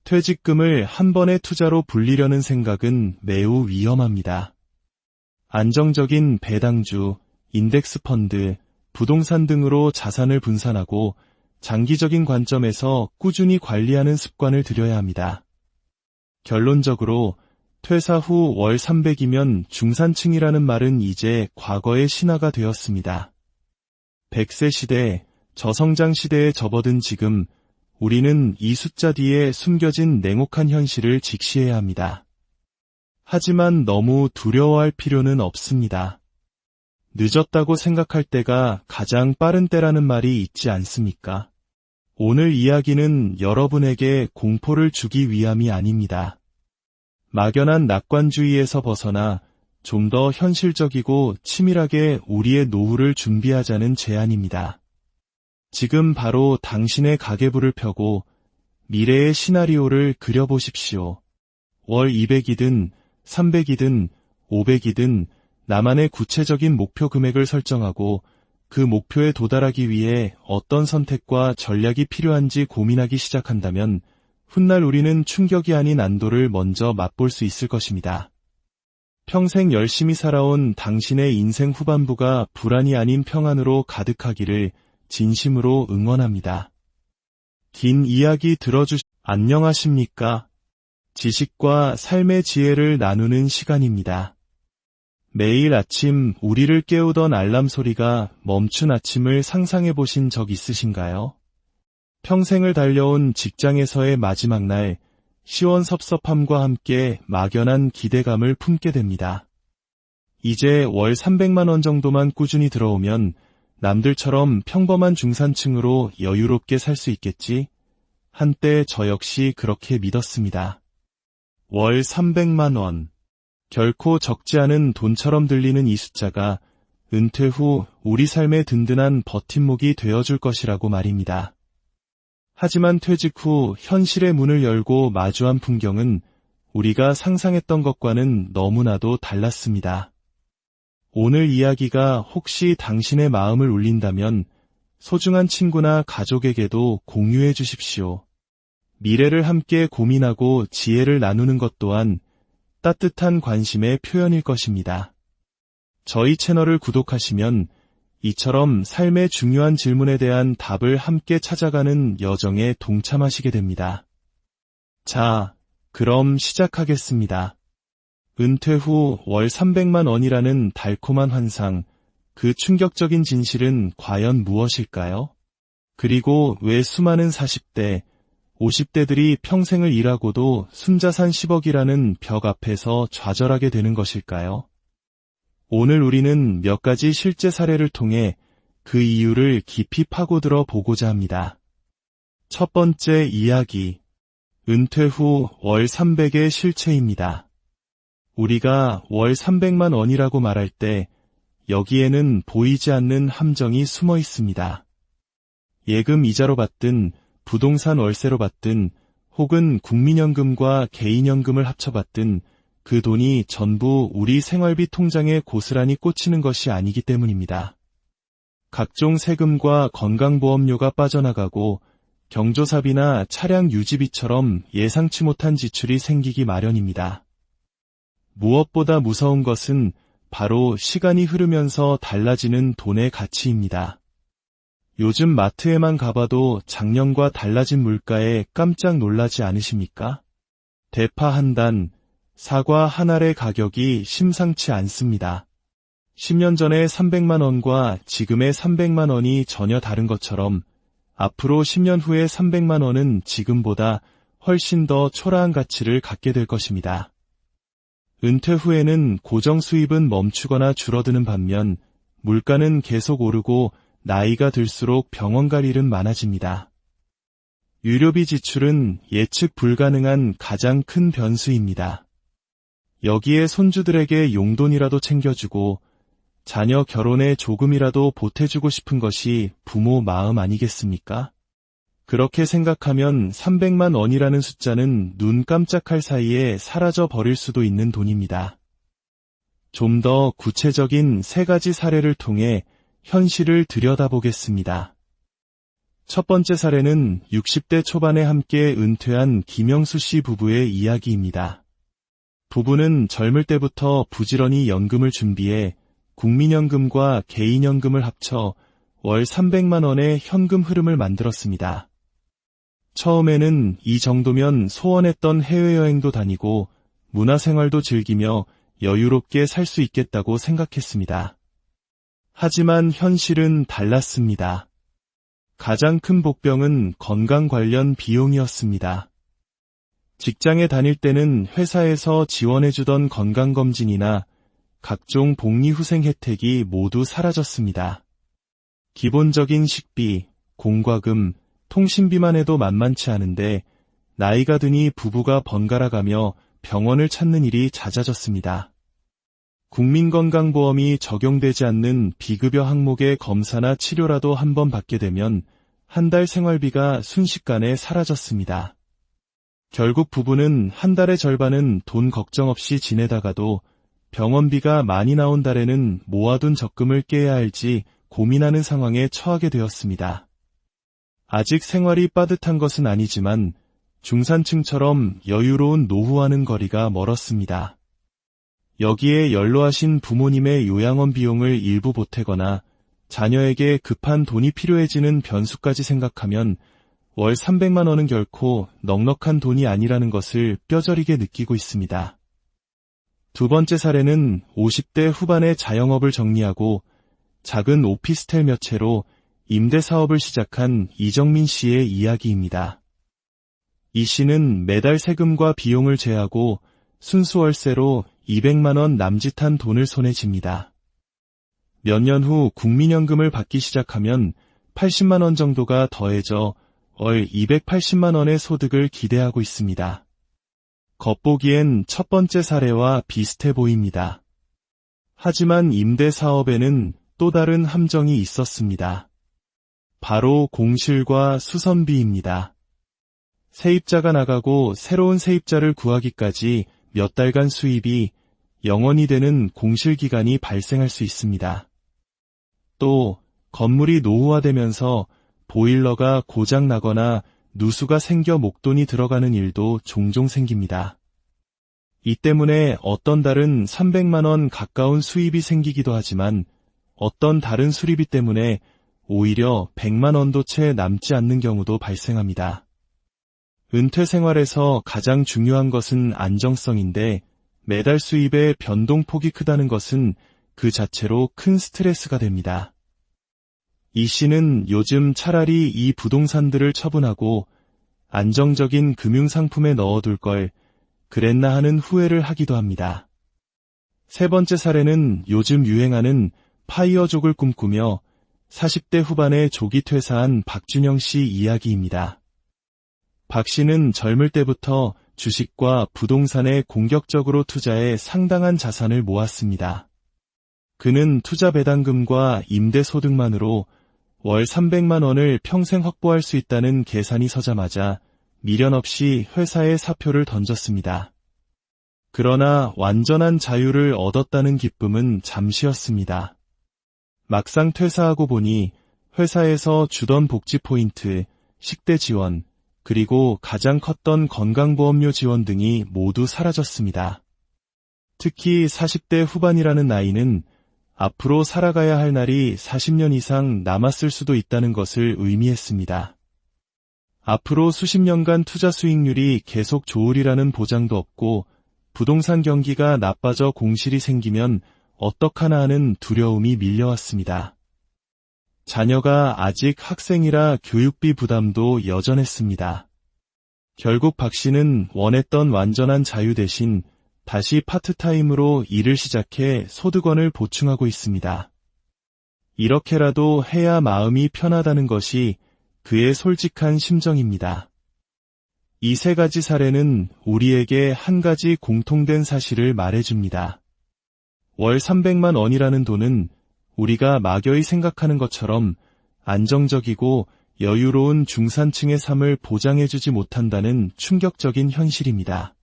퇴직금을 한 번의 투자로 불리려는 생각은 매우 위험합니다. 안정적인 배당주, 인덱스 펀드, 부동산 등으로 자산을 분산하고 장기적인 관점에서 꾸준히 관리하는 습관을 들여야 합니다. 결론적으로 퇴사 후 월 300이면 중산층이라는 말은 이제 과거의 신화가 되었습니다. 100세 시대, 저성장 시대에 접어든 지금 우리는 이 숫자 뒤에 숨겨진 냉혹한 현실을 직시해야 합니다. 하지만 너무 두려워할 필요는 없습니다. 늦었다고 생각할 때가 가장 빠른 때라는 말이 있지 않습니까? 오늘 이야기는 여러분에게 공포를 주기 위함이 아닙니다. 막연한 낙관주의에서 벗어나 좀 더 현실적이고 치밀하게 우리의 노후를 준비하자는 제안입니다. 지금 바로 당신의 가계부를 펴고 미래의 시나리오를 그려보십시오. 월 200이든 300이든 500이든 나만의 구체적인 목표 금액을 설정하고 그 목표에 도달하기 위해 어떤 선택과 전략이 필요한지 고민하기 시작한다면 훗날 우리는 충격이 아닌 안도를 먼저 맛볼 수 있을 것입니다. 평생 열심히 살아온 당신의 인생 후반부가 불안이 아닌 평안으로 가득하기를 진심으로 응원합니다. 긴 이야기 안녕하십니까? 지식과 삶의 지혜를 나누는 시간입니다. 매일 아침 우리를 깨우던 알람 소리가 멈춘 아침을 상상해 보신 적 있으신가요? 평생을 달려온 직장에서의 마지막 날, 시원섭섭함과 함께 막연한 기대감을 품게 됩니다. 이제 월 300만 원 정도만 꾸준히 들어오면 남들처럼 평범한 중산층으로 여유롭게 살 수 있겠지? 한때 저 역시 그렇게 믿었습니다. 월 300만 원. 결코 적지 않은 돈처럼 들리는 이 숫자가 은퇴 후 우리 삶의 든든한 버팀목이 되어줄 것이라고 말입니다. 하지만 퇴직 후 현실의 문을 열고 마주한 풍경은 우리가 상상했던 것과는 너무나도 달랐습니다. 오늘 이야기가 혹시 당신의 마음을 울린다면 소중한 친구나 가족에게도 공유해 주십시오. 미래를 함께 고민하고 지혜를 나누는 것 또한 따뜻한 관심의 표현일 것입니다. 저희 채널을 구독하시면 이처럼 삶의 중요한 질문에 대한 답을 함께 찾아가는 여정에 동참하시게 됩니다. 자, 그럼 시작하겠습니다. 은퇴 후 월 300만 원이라는 달콤한 환상, 그 충격적인 진실은 과연 무엇일까요? 그리고 왜 수많은 40대, 50대들이 평생을 일하고도 순자산 10억이라는 벽 앞에서 좌절하게 되는 것일까요? 오늘 우리는 몇 가지 실제 사례를 통해 그 이유를 깊이 파고들어 보고자 합니다. 첫 번째 이야기, 은퇴 후 월 300의 실체입니다. 우리가 월 300만 원이라고 말할 때 여기에는 보이지 않는 함정이 숨어 있습니다. 예금 이자로 받든 부동산 월세로 받든 혹은 국민연금과 개인연금을 합쳐받든 그 돈이 전부 우리 생활비 통장에 고스란히 꽂히는 것이 아니기 때문입니다. 각종 세금과 건강보험료가 빠져나가고 경조사비나 차량 유지비처럼 예상치 못한 지출이 생기기 마련입니다. 무엇보다 무서운 것은 바로 시간이 흐르면서 달라지는 돈의 가치입니다. 요즘 마트에만 가봐도 작년과 달라진 물가에 깜짝 놀라지 않으십니까? 대파 한 단, 사과 한 알의 가격이 심상치 않습니다. 10년 전의 300만 원과 지금의 300만 원이 전혀 다른 것처럼 앞으로 10년 후의 300만 원은 지금보다 훨씬 더 초라한 가치를 갖게 될 것입니다. 은퇴 후에는 고정 수입은 멈추거나 줄어드는 반면 물가는 계속 오르고 나이가 들수록 병원 갈 일은 많아집니다. 유료비 지출은 예측 불가능한 가장 큰 변수입니다. 여기에 손주들에게 용돈이라도 챙겨주고 자녀 결혼에 조금이라도 보태주고 싶은 것이 부모 마음 아니겠습니까? 그렇게 생각하면 300만 원이라는 숫자는 눈 깜짝할 사이에 사라져 버릴 수도 있는 돈입니다. 좀 더 구체적인 3가지 사례를 통해 현실을 들여다보겠습니다. 첫 번째 사례는 60대 초반에 함께 은퇴한 김영수 씨 부부의 이야기입니다. 부부는 젊을 때부터 부지런히 연금을 준비해 국민연금과 개인연금을 합쳐 월 300만 원의 현금 흐름을 만들었습니다. 처음에는 이 정도면 소원했던 해외여행도 다니고 문화생활도 즐기며 여유롭게 살 수 있겠다고 생각했습니다. 하지만 현실은 달랐습니다. 가장 큰 복병은 건강 관련 비용이었습니다. 직장에 다닐 때는 회사에서 지원해주던 건강검진이나 각종 복리후생 혜택이 모두 사라졌습니다. 기본적인 식비, 공과금, 통신비만 해도 만만치 않은데 나이가 드니 부부가 번갈아가며 병원을 찾는 일이 잦아졌습니다. 국민건강보험이 적용되지 않는 비급여 항목의 검사나 치료라도 한번 받게 되면 한 달 생활비가 순식간에 사라졌습니다. 결국 부부는 한 달의 절반은 돈 걱정 없이 지내다가도 병원비가 많이 나온 달에는 모아둔 적금을 깨야 할지 고민하는 상황에 처하게 되었습니다. 아직 생활이 빠듯한 것은 아니지만 중산층처럼 여유로운 노후와는 거리가 멀었습니다. 여기에 연로하신 부모님의 요양원 비용을 일부 보태거나 자녀에게 급한 돈이 필요해지는 변수까지 생각하면 월 300만 원은 결코 넉넉한 돈이 아니라는 것을 뼈저리게 느끼고 있습니다. 두 번째 사례는 50대 후반의 자영업을 정리하고 작은 오피스텔 몇 채로 임대사업을 시작한 이정민 씨의 이야기입니다. 이 씨는 매달 세금과 비용을 제하고 순수 월세로 200만 원 남짓한 돈을 손에 쥡니다. 몇 년 후 국민연금을 받기 시작하면 80만 원 정도가 더해져 월 280만 원의 소득을 기대하고 있습니다. 겉보기엔 첫 번째 사례와 비슷해 보입니다. 하지만 임대사업에는 또 다른 함정이 있었습니다. 바로 공실과 수선비입니다. 세입자가 나가고 새로운 세입자를 구하기까지 몇 달간 수입이 영원이 되는 공실 기간이 발생할 수 있습니다. 또 건물이 노후화되면서 보일러가 고장 나거나 누수가 생겨 목돈이 들어가는 일도 종종 생깁니다. 이 때문에 어떤 달은 300만 원 가까운 수입이 생기기도 하지만 어떤 다른 수리비 때문에 오히려 100만 원도 채 남지 않는 경우도 발생합니다. 은퇴 생활에서 가장 중요한 것은 안정성인데 매달 수입의 변동폭이 크다는 것은 그 자체로 큰 스트레스가 됩니다. 이 씨는 요즘 차라리 이 부동산들을 처분하고 안정적인 금융상품에 넣어둘 걸 그랬나 하는 후회를 하기도 합니다. 세 번째 사례는 요즘 유행하는 파이어족을 꿈꾸며 40대 후반에 조기 퇴사한 박준영 씨 이야기입니다. 박 씨는 젊을 때부터 주식과 부동산에 공격적으로 투자해 상당한 자산을 모았습니다. 그는 투자 배당금과 임대소득만으로 월 300만 원을 평생 확보할 수 있다는 계산이 서자마자 미련 없이 회사에 사표를 던졌습니다. 그러나 완전한 자유를 얻었다는 기쁨은 잠시였습니다. 막상 퇴사하고 보니 회사에서 주던 복지 포인트, 식대 지원, 그리고 가장 컸던 건강보험료 지원 등이 모두 사라졌습니다. 특히 40대 후반이라는 나이는 앞으로 살아가야 할 날이 40년 이상 남았을 수도 있다는 것을 의미했습니다. 앞으로 수십 년간 투자 수익률이 계속 좋으리라는 보장도 없고 부동산 경기가 나빠져 공실이 생기면 어떡하나 하는 두려움이 밀려왔습니다. 자녀가 아직 학생이라 교육비 부담도 여전했습니다. 결국 박 씨는 원했던 완전한 자유 대신 다시 파트타임으로 일을 시작해 소득원을 보충하고 있습니다. 이렇게라도 해야 마음이 편하다는 것이 그의 솔직한 심정입니다. 이 세 가지 사례는 우리에게 한 가지 공통된 사실을 말해줍니다. 월 300만 원이라는 돈은 우리가 막연히 생각하는 것처럼 안정적이고 여유로운 중산층의 삶을 보장해주지 못한다는 충격적인 현실입니다.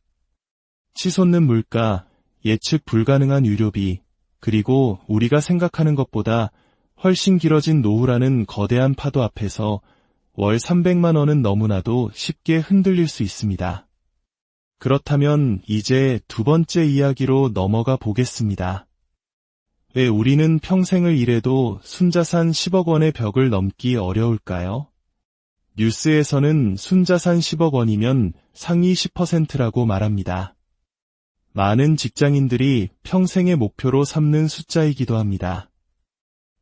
치솟는 물가, 예측 불가능한 유료비, 그리고 우리가 생각하는 것보다 훨씬 길어진 노후라는 거대한 파도 앞에서 월 300만 원은 너무나도 쉽게 흔들릴 수 있습니다. 그렇다면 이제 두 번째 이야기로 넘어가 보겠습니다. 왜 우리는 평생을 일해도 순자산 10억 원의 벽을 넘기 어려울까요? 뉴스에서는 순자산 10억 원이면 상위 10%라고 말합니다. 많은 직장인들이 평생의 목표로 삼는 숫자이기도 합니다.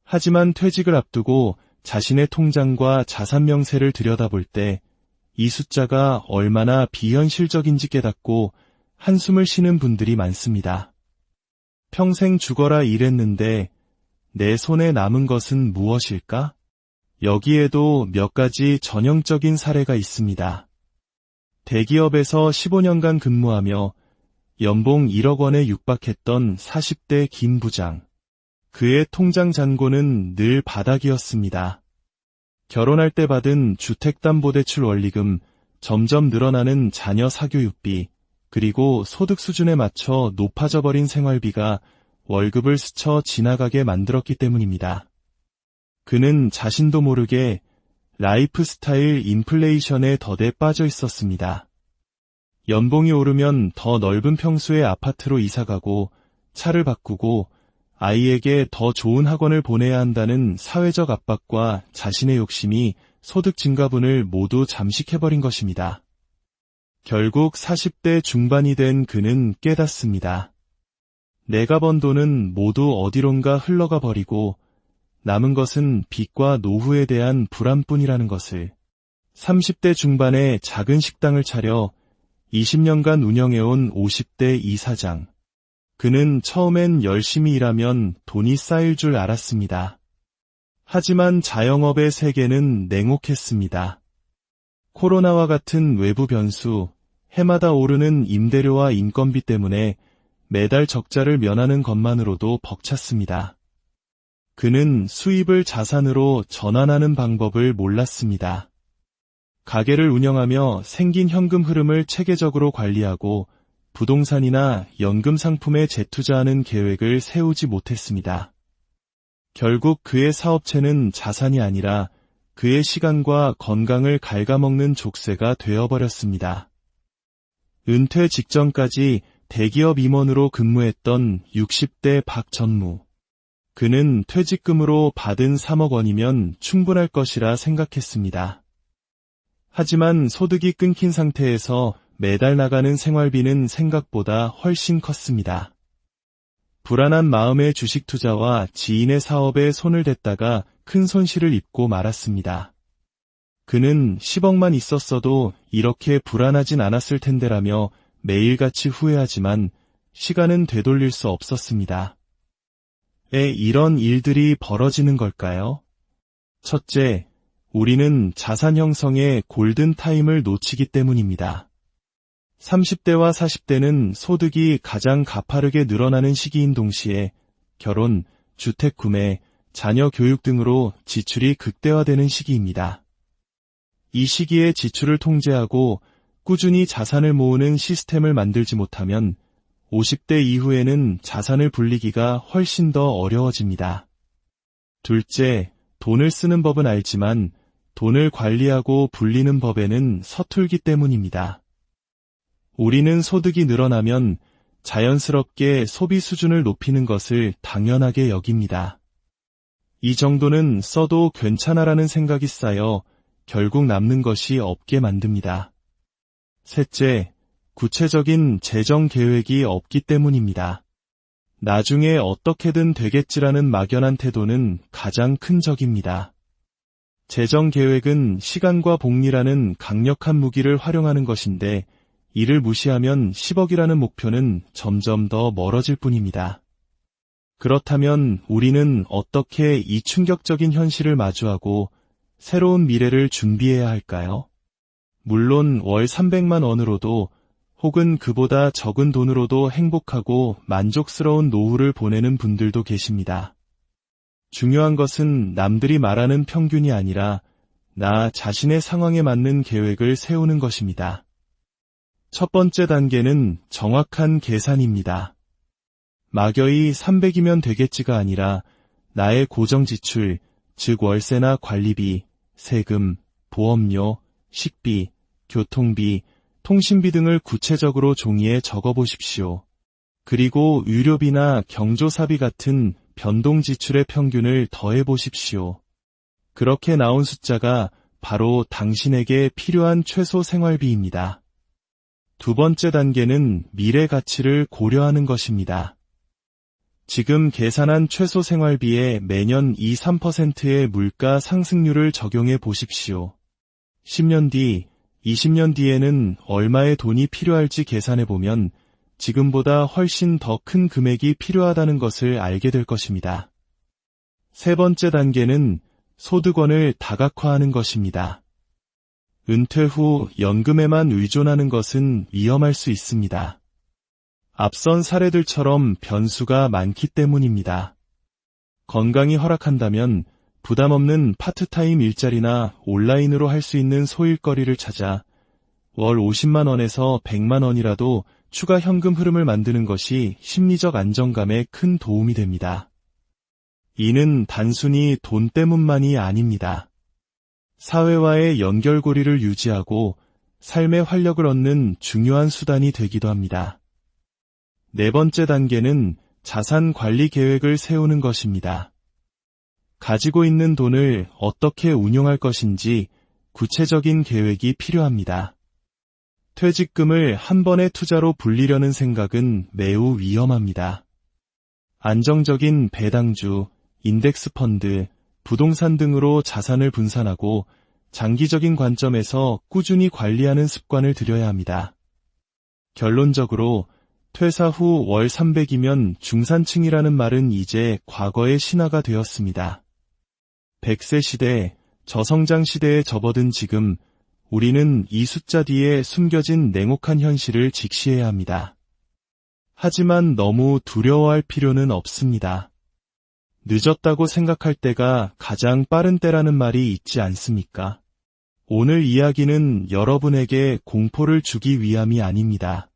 하지만 퇴직을 앞두고 자신의 통장과 자산 명세를 들여다볼 때 이 숫자가 얼마나 비현실적인지 깨닫고 한숨을 쉬는 분들이 많습니다. 평생 죽어라 일했는데 내 손에 남은 것은 무엇일까? 여기에도 몇 가지 전형적인 사례가 있습니다. 대기업에서 15년간 근무하며 연봉 1억 원에 육박했던 40대 김 부장. 그의 통장 잔고는 늘 바닥이었습니다. 결혼할 때 받은 주택담보대출 원리금, 점점 늘어나는 자녀 사교육비, 그리고 소득 수준에 맞춰 높아져 버린 생활비가 월급을 스쳐 지나가게 만들었기 때문입니다. 그는 자신도 모르게 라이프 스타일 인플레이션에 더대 빠져 있었습니다. 연봉이 오르면 더 넓은 평수의 아파트로 이사가고 차를 바꾸고 아이에게 더 좋은 학원을 보내야 한다는 사회적 압박과 자신의 욕심이 소득 증가분을 모두 잠식해버린 것입니다. 결국 40대 중반이 된 그는 깨닫습니다. 내가 번 돈은 모두 어디론가 흘러가 버리고 남은 것은 빚과 노후에 대한 불안뿐이라는 것을. 30대 중반에 작은 식당을 차려 20년간 운영해온 50대 이사장. 그는 처음엔 열심히 일하면 돈이 쌓일 줄 알았습니다. 하지만 자영업의 세계는 냉혹했습니다. 코로나와 같은 외부 변수, 해마다 오르는 임대료와 인건비 때문에 매달 적자를 면하는 것만으로도 벅찼습니다. 그는 수입을 자산으로 전환하는 방법을 몰랐습니다. 가게를 운영하며 생긴 현금 흐름을 체계적으로 관리하고 부동산이나 연금 상품에 재투자하는 계획을 세우지 못했습니다. 결국 그의 사업체는 자산이 아니라 그의 시간과 건강을 갉아먹는 족쇄가 되어버렸습니다. 은퇴 직전까지 대기업 임원으로 근무했던 60대 박전무. 그는 퇴직금으로 받은 3억 원이면 충분할 것이라 생각했습니다. 하지만 소득이 끊긴 상태에서 매달 나가는 생활비는 생각보다 훨씬 컸습니다. 불안한 마음의 주식 투자와 지인의 사업에 손을 댔다가 큰 손실을 입고 말았습니다. 그는 10억만 있었어도 이렇게 불안하진 않았을 텐데라며 매일같이 후회하지만 시간은 되돌릴 수 없었습니다. 왜 이런 일들이 벌어지는 걸까요? 첫째, 우리는 자산 형성의 골든타임을 놓치기 때문입니다. 30대와 40대는 소득이 가장 가파르게 늘어나는 시기인 동시에 결혼, 주택 구매, 자녀 교육 등으로 지출이 극대화되는 시기입니다. 이 시기에 지출을 통제하고 꾸준히 자산을 모으는 시스템을 만들지 못하면 50대 이후에는 자산을 불리기가 훨씬 더 어려워집니다. 둘째, 돈을 쓰는 법은 알지만 돈을 관리하고 불리는 법에는 서툴기 때문입니다. 우리는 소득이 늘어나면 자연스럽게 소비 수준을 높이는 것을 당연하게 여깁니다. 이 정도는 써도 괜찮아라는 생각이 쌓여 결국 남는 것이 없게 만듭니다. 셋째, 구체적인 재정 계획이 없기 때문입니다. 나중에 어떻게든 되겠지라는 막연한 태도는 가장 큰 적입니다. 재정 계획은 시간과 복리라는 강력한 무기를 활용하는 것인데 이를 무시하면 10억이라는 목표는 점점 더 멀어질 뿐입니다. 그렇다면 우리는 어떻게 이 충격적인 현실을 마주하고 새로운 미래를 준비해야 할까요? 물론 월 300만 원으로도 혹은 그보다 적은 돈으로도 행복하고 만족스러운 노후를 보내는 분들도 계십니다. 중요한 것은 남들이 말하는 평균이 아니라 나 자신의 상황에 맞는 계획을 세우는 것입니다. 첫 번째 단계는 정확한 계산입니다. 막연히 300이면 되겠지가 아니라 나의 고정지출, 즉 월세나 관리비, 세금, 보험료, 식비, 교통비, 통신비 등을 구체적으로 종이에 적어보십시오. 그리고 의료비나 경조사비 같은 변동 지출의 평균을 더해보십시오. 그렇게 나온 숫자가 바로 당신에게 필요한 최소 생활비입니다. 두 번째 단계는 미래 가치를 고려하는 것입니다. 지금 계산한 최소 생활비에 매년 2~3%의 물가 상승률을 적용해 보십시오. 10년 뒤, 20년 뒤에는 얼마의 돈이 필요할지 계산해 보면 지금보다 훨씬 더 큰 금액이 필요하다는 것을 알게 될 것입니다. 세 번째 단계는 소득원을 다각화하는 것입니다. 은퇴 후 연금에만 의존하는 것은 위험할 수 있습니다. 앞선 사례들처럼 변수가 많기 때문입니다. 건강이 허락한다면 부담 없는 파트타임 일자리나 온라인으로 할 수 있는 소일거리를 찾아 월 50만 원에서 100만 원이라도 추가 현금 흐름을 만드는 것이 심리적 안정감에 큰 도움이 됩니다. 이는 단순히 돈 때문만이 아닙니다. 사회와의 연결고리를 유지하고 삶의 활력을 얻는 중요한 수단이 되기도 합니다. 네 번째 단계는 자산 관리 계획을 세우는 것입니다. 가지고 있는 돈을 어떻게 운용할 것인지 구체적인 계획이 필요합니다. 퇴직금을 한 번의 투자로 불리려는 생각은 매우 위험합니다. 안정적인 배당주, 인덱스 펀드, 부동산 등으로 자산을 분산하고 장기적인 관점에서 꾸준히 관리하는 습관을 들여야 합니다. 결론적으로 퇴사 후 월 300이면 중산층이라는 말은 이제 과거의 신화가 되었습니다. 100세 시대, 저성장 시대에 접어든 지금 우리는 이 숫자 뒤에 숨겨진 냉혹한 현실을 직시해야 합니다. 하지만 너무 두려워할 필요는 없습니다. 늦었다고 생각할 때가 가장 빠른 때라는 말이 있지 않습니까? 오늘 이야기는 여러분에게 공포를 주기 위함이 아닙니다.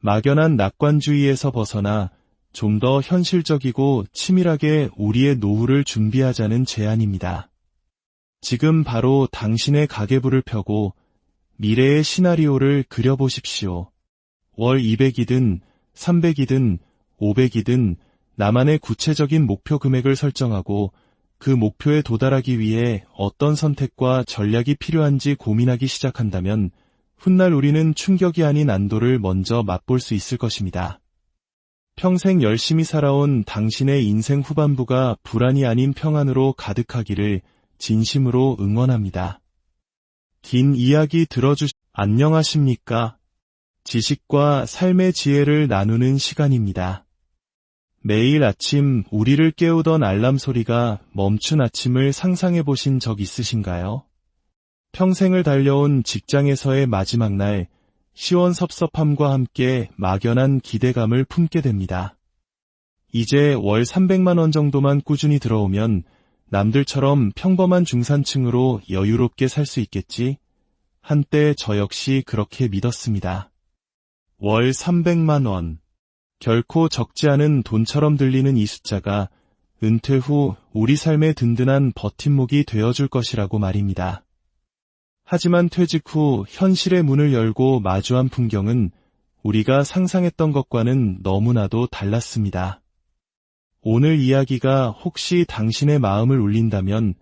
막연한 낙관주의에서 벗어나 좀 더 현실적이고 치밀하게 우리의 노후를 준비하자는 제안입니다. 지금 바로 당신의 가계부를 펴고 미래의 시나리오를 그려보십시오. 월 200이든 300이든 500이든 나만의 구체적인 목표 금액을 설정하고 그 목표에 도달하기 위해 어떤 선택과 전략이 필요한지 고민하기 시작한다면 훗날 우리는 충격이 아닌 안도를 먼저 맛볼 수 있을 것입니다. 평생 열심히 살아온 당신의 인생 후반부가 불안이 아닌 평안으로 가득하기를 진심으로 응원합니다. 긴 이야기 안녕하십니까? 지식과 삶의 지혜를 나누는 시간입니다. 매일 아침 우리를 깨우던 알람 소리가 멈춘 아침을 상상해 보신 적 있으신가요? 평생을 달려온 직장에서의 마지막 날, 시원섭섭함과 함께 막연한 기대감을 품게 됩니다. 이제 월 300만 원 정도만 꾸준히 들어오면 남들처럼 평범한 중산층으로 여유롭게 살 수 있겠지? 한때 저 역시 그렇게 믿었습니다. 월 300만 원. 결코 적지 않은 돈처럼 들리는 이 숫자가 은퇴 후 우리 삶의 든든한 버팀목이 되어줄 것이라고 말입니다. 하지만 퇴직 후 현실의 문을 열고 마주한 풍경은 우리가 상상했던 것과는 너무나도 달랐습니다. 오늘 이야기가 혹시 당신의 마음을 울린다면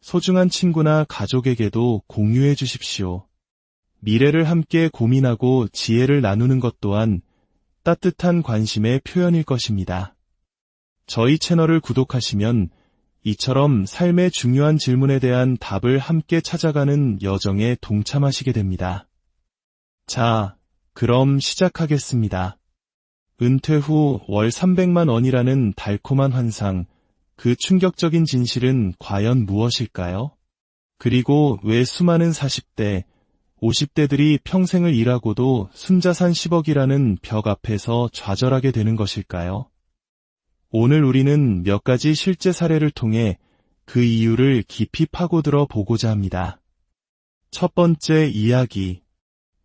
소중한 친구나 가족에게도 공유해 주십시오. 미래를 함께 고민하고 지혜를 나누는 것 또한 따뜻한 관심의 표현일 것입니다. 저희 채널을 구독하시면 이처럼 삶의 중요한 질문에 대한 답을 함께 찾아가는 여정에 동참하시게 됩니다. 자, 그럼 시작하겠습니다. 은퇴 후 월 300만 원이라는 달콤한 환상, 그 충격적인 진실은 과연 무엇일까요? 그리고 왜 수많은 40대, 50대들이 평생을 일하고도 순자산 10억이라는 벽 앞에서 좌절하게 되는 것일까요? 오늘 우리는 몇 가지 실제 사례를 통해 그 이유를 깊이 파고들어 보고자 합니다. 첫 번째 이야기,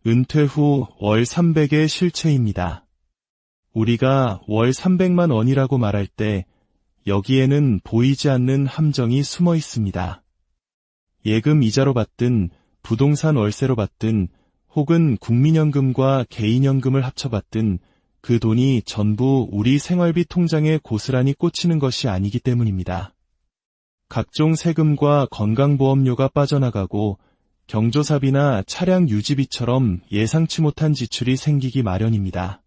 은퇴 후 월 300의 실체입니다. 우리가 월 300만 원이라고 말할 때 여기에는 보이지 않는 함정이 숨어 있습니다. 예금 이자로 받든 부동산 월세로 받든 혹은 국민연금과 개인연금을 합쳐받든 그 돈이 전부 우리 생활비 통장에 고스란히 꽂히는 것이 아니기 때문입니다. 각종 세금과 건강보험료가 빠져나가고 경조사비나 차량 유지비처럼 예상치 못한 지출이 생기기 마련입니다.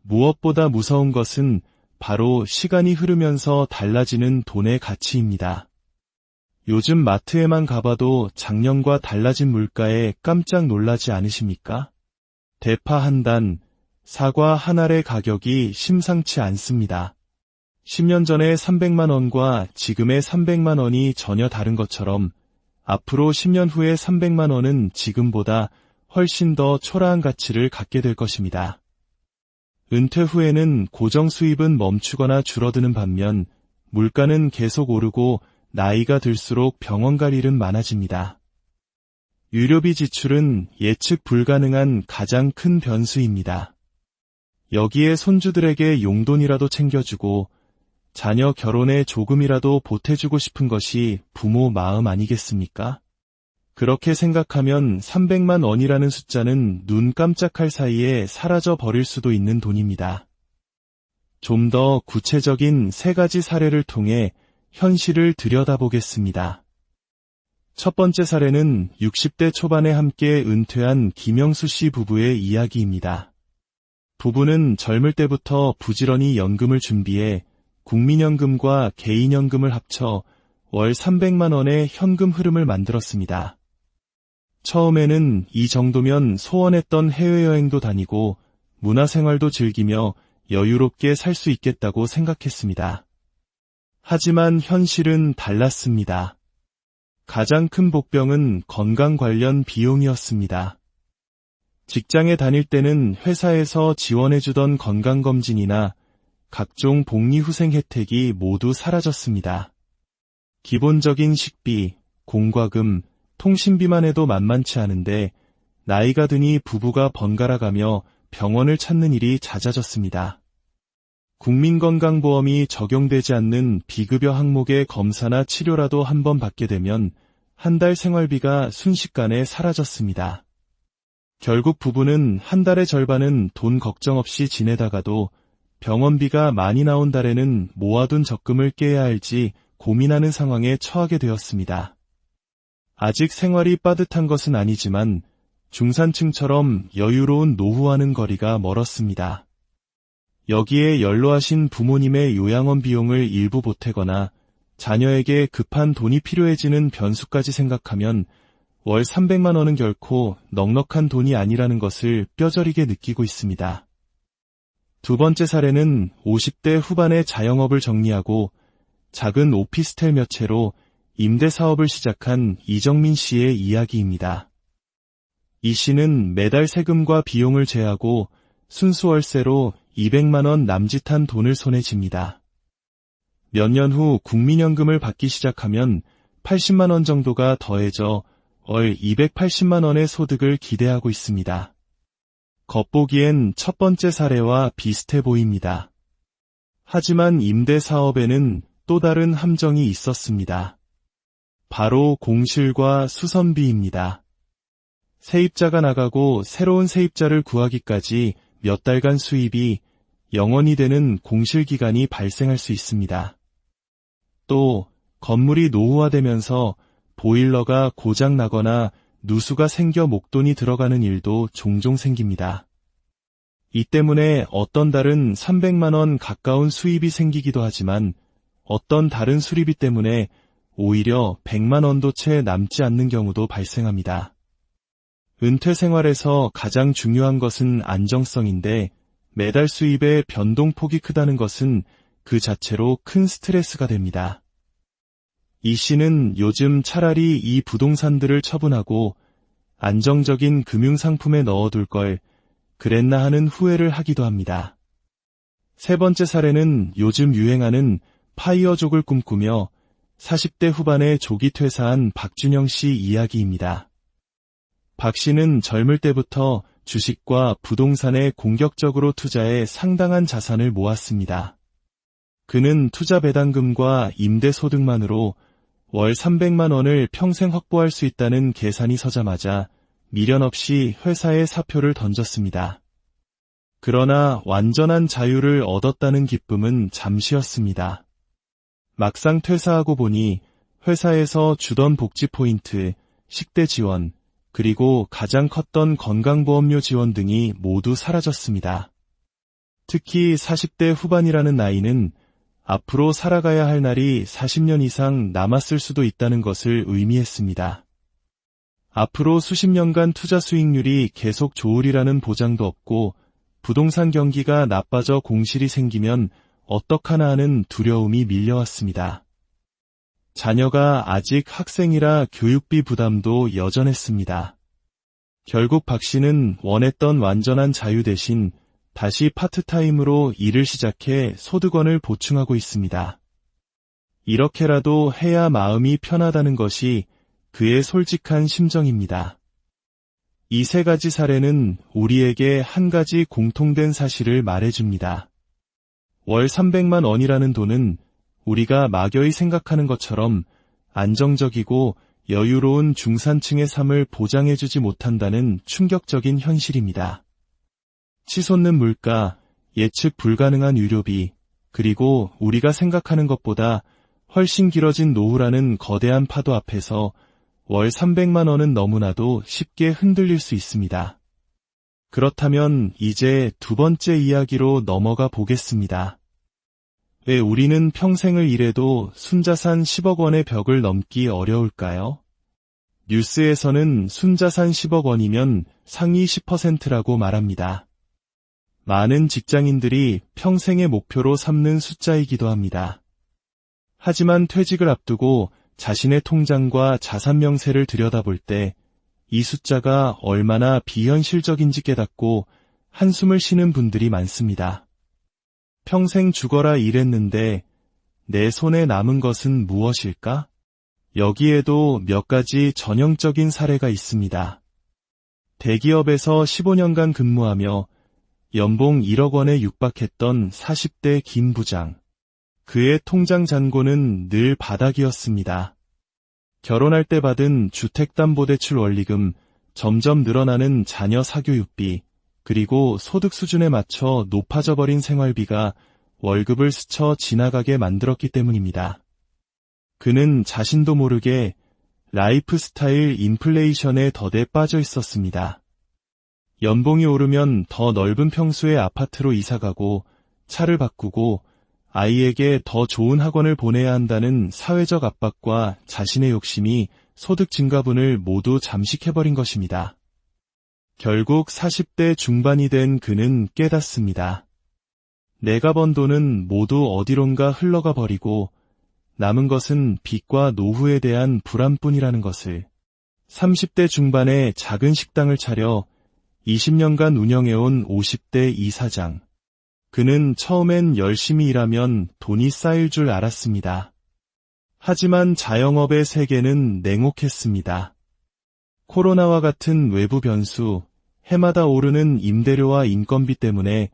무엇보다 무서운 것은 바로 시간이 흐르면서 달라지는 돈의 가치입니다. 요즘 마트에만 가봐도 작년과 달라진 물가에 깜짝 놀라지 않으십니까? 대파 한 단, 사과 한 알의 가격이 심상치 않습니다. 10년 전의 300만 원과 지금의 300만 원이 전혀 다른 것처럼 앞으로 10년 후의 300만 원은 지금보다 훨씬 더 초라한 가치를 갖게 될 것입니다. 은퇴 후에는 고정 수입은 멈추거나 줄어드는 반면 물가는 계속 오르고 나이가 들수록 병원 갈 일은 많아집니다. 유료비 지출은 예측 불가능한 가장 큰 변수입니다. 여기에 손주들에게 용돈이라도 챙겨주고 자녀 결혼에 조금이라도 보태주고 싶은 것이 부모 마음 아니겠습니까? 그렇게 생각하면 300만 원이라는 숫자는 눈 깜짝할 사이에 사라져 버릴 수도 있는 돈입니다. 좀 더 구체적인 세 가지 사례를 통해 현실을 들여다보겠습니다. 첫 번째 사례는 60대 초반에 함께 은퇴한 김영수 씨 부부의 이야기입니다. 부부는 젊을 때부터 부지런히 연금을 준비해 국민연금과 개인연금을 합쳐 월 300만 원의 현금 흐름을 만들었습니다. 처음에는 이 정도면 소원했던 해외여행도 다니고 문화생활도 즐기며 여유롭게 살 수 있겠다고 생각했습니다. 하지만 현실은 달랐습니다. 가장 큰 복병은 건강 관련 비용이었습니다. 직장에 다닐 때는 회사에서 지원해주던 건강검진이나 각종 복리후생 혜택이 모두 사라졌습니다. 기본적인 식비, 공과금, 통신비만 해도 만만치 않은데 나이가 드니 부부가 번갈아가며 병원을 찾는 일이 잦아졌습니다. 국민건강보험이 적용되지 않는 비급여 항목의 검사나 치료라도 한번 받게 되면 한 달 생활비가 순식간에 사라졌습니다. 결국 부부는 한 달의 절반은 돈 걱정 없이 지내다가도 병원비가 많이 나온 달에는 모아둔 적금을 깨야 할지 고민하는 상황에 처하게 되었습니다. 아직 생활이 빠듯한 것은 아니지만 중산층처럼 여유로운 노후와는 거리가 멀었습니다. 여기에 연로하신 부모님의 요양원 비용을 일부 보태거나 자녀에게 급한 돈이 필요해지는 변수까지 생각하면 월 300만 원은 결코 넉넉한 돈이 아니라는 것을 뼈저리게 느끼고 있습니다. 두 번째 사례는 50대 후반의 자영업을 정리하고 작은 오피스텔 몇 채로 임대사업을 시작한 이정민 씨의 이야기입니다. 이 씨는 매달 세금과 비용을 제하고 순수 월세로 200만 원 남짓한 돈을 손에 쥡니다. 몇 년 후 국민연금을 받기 시작하면 80만 원 정도가 더해져 월 280만 원의 소득을 기대하고 있습니다. 겉보기엔 첫 번째 사례와 비슷해 보입니다. 하지만 임대 사업에는 또 다른 함정이 있었습니다. 바로 공실과 수선비입니다. 세입자가 나가고 새로운 세입자를 구하기까지 몇 달간 수입이 영원이 되는 공실 기간이 발생할 수 있습니다. 또 건물이 노후화되면서 보일러가 고장 나거나 누수가 생겨 목돈이 들어가는 일도 종종 생깁니다. 이 때문에 어떤 달은 300만 원 가까운 수입이 생기기도 하지만 어떤 다른 수리비 때문에 오히려 100만 원도 채 남지 않는 경우도 발생합니다. 은퇴 생활에서 가장 중요한 것은 안정성인데 매달 수입의 변동폭이 크다는 것은 그 자체로 큰 스트레스가 됩니다. 이 씨는 요즘 차라리 이 부동산들을 처분하고 안정적인 금융상품에 넣어둘 걸 그랬나 하는 후회를 하기도 합니다. 세 번째 사례는 요즘 유행하는 파이어족을 꿈꾸며 40대 후반에 조기 퇴사한 박준영 씨 이야기입니다. 박 씨는 젊을 때부터 주식과 부동산에 공격적으로 투자해 상당한 자산을 모았습니다. 그는 투자 배당금과 임대 소득만으로 월 300만 원을 평생 확보할 수 있다는 계산이 서자마자 미련 없이 회사에 사표를 던졌습니다. 그러나 완전한 자유를 얻었다는 기쁨은 잠시였습니다. 막상 퇴사하고 보니 회사에서 주던 복지 포인트, 식대 지원, 그리고 가장 컸던 건강보험료 지원 등이 모두 사라졌습니다. 특히 40대 후반이라는 나이는 앞으로 살아가야 할 날이 40년 이상 남았을 수도 있다는 것을 의미했습니다. 앞으로 수십 년간 투자 수익률이 계속 좋으리라는 보장도 없고 부동산 경기가 나빠져 공실이 생기면 어떡하나 하는 두려움이 밀려왔습니다. 자녀가 아직 학생이라 교육비 부담도 여전했습니다. 결국 박 씨는 원했던 완전한 자유 대신 다시 파트타임으로 일을 시작해 소득원을 보충하고 있습니다. 이렇게라도 해야 마음이 편하다는 것이 그의 솔직한 심정입니다. 이 세 가지 사례는 우리에게 한 가지 공통된 사실을 말해줍니다. 월 300만 원이라는 돈은 우리가 막연히 생각하는 것처럼 안정적이고 여유로운 중산층의 삶을 보장해주지 못한다는 충격적인 현실입니다. 치솟는 물가, 예측 불가능한 유료비, 그리고 우리가 생각하는 것보다 훨씬 길어진 노후라는 거대한 파도 앞에서 월 300만 원은 너무나도 쉽게 흔들릴 수 있습니다. 그렇다면 이제 두 번째 이야기로 넘어가 보겠습니다. 왜 우리는 평생을 일해도 순자산 10억 원의 벽을 넘기 어려울까요? 뉴스에서는 순자산 10억 원이면 상위 10%라고 말합니다. 많은 직장인들이 평생의 목표로 삼는 숫자이기도 합니다. 하지만 퇴직을 앞두고 자신의 통장과 자산 명세를 들여다볼 때 이 숫자가 얼마나 비현실적인지 깨닫고 한숨을 쉬는 분들이 많습니다. 평생 죽어라 일했는데 내 손에 남은 것은 무엇일까? 여기에도 몇 가지 전형적인 사례가 있습니다. 대기업에서 15년간 근무하며 연봉 1억 원에 육박했던 40대 김 부장. 그의 통장 잔고는 늘 바닥이었습니다. 결혼할 때 받은 주택담보대출 원리금, 점점 늘어나는 자녀 사교육비, 그리고 소득 수준에 맞춰 높아져 버린 생활비가 월급을 스쳐 지나가게 만들었기 때문입니다. 그는 자신도 모르게 라이프 스타일 인플레이션에 더대 빠져 있었습니다. 연봉이 오르면 더 넓은 평수의 아파트로 이사가고 차를 바꾸고 아이에게 더 좋은 학원을 보내야 한다는 사회적 압박과 자신의 욕심이 소득 증가분을 모두 잠식해버린 것입니다. 결국 40대 중반이 된 그는 깨닫습니다. 내가 번 돈은 모두 어디론가 흘러가 버리고 남은 것은 빚과 노후에 대한 불안뿐이라는 것을. 30대 중반에 작은 식당을 차려 20년간 운영해온 50대 이사장. 그는 처음엔 열심히 일하면 돈이 쌓일 줄 알았습니다. 하지만 자영업의 세계는 냉혹했습니다. 코로나와 같은 외부 변수, 해마다 오르는 임대료와 인건비 때문에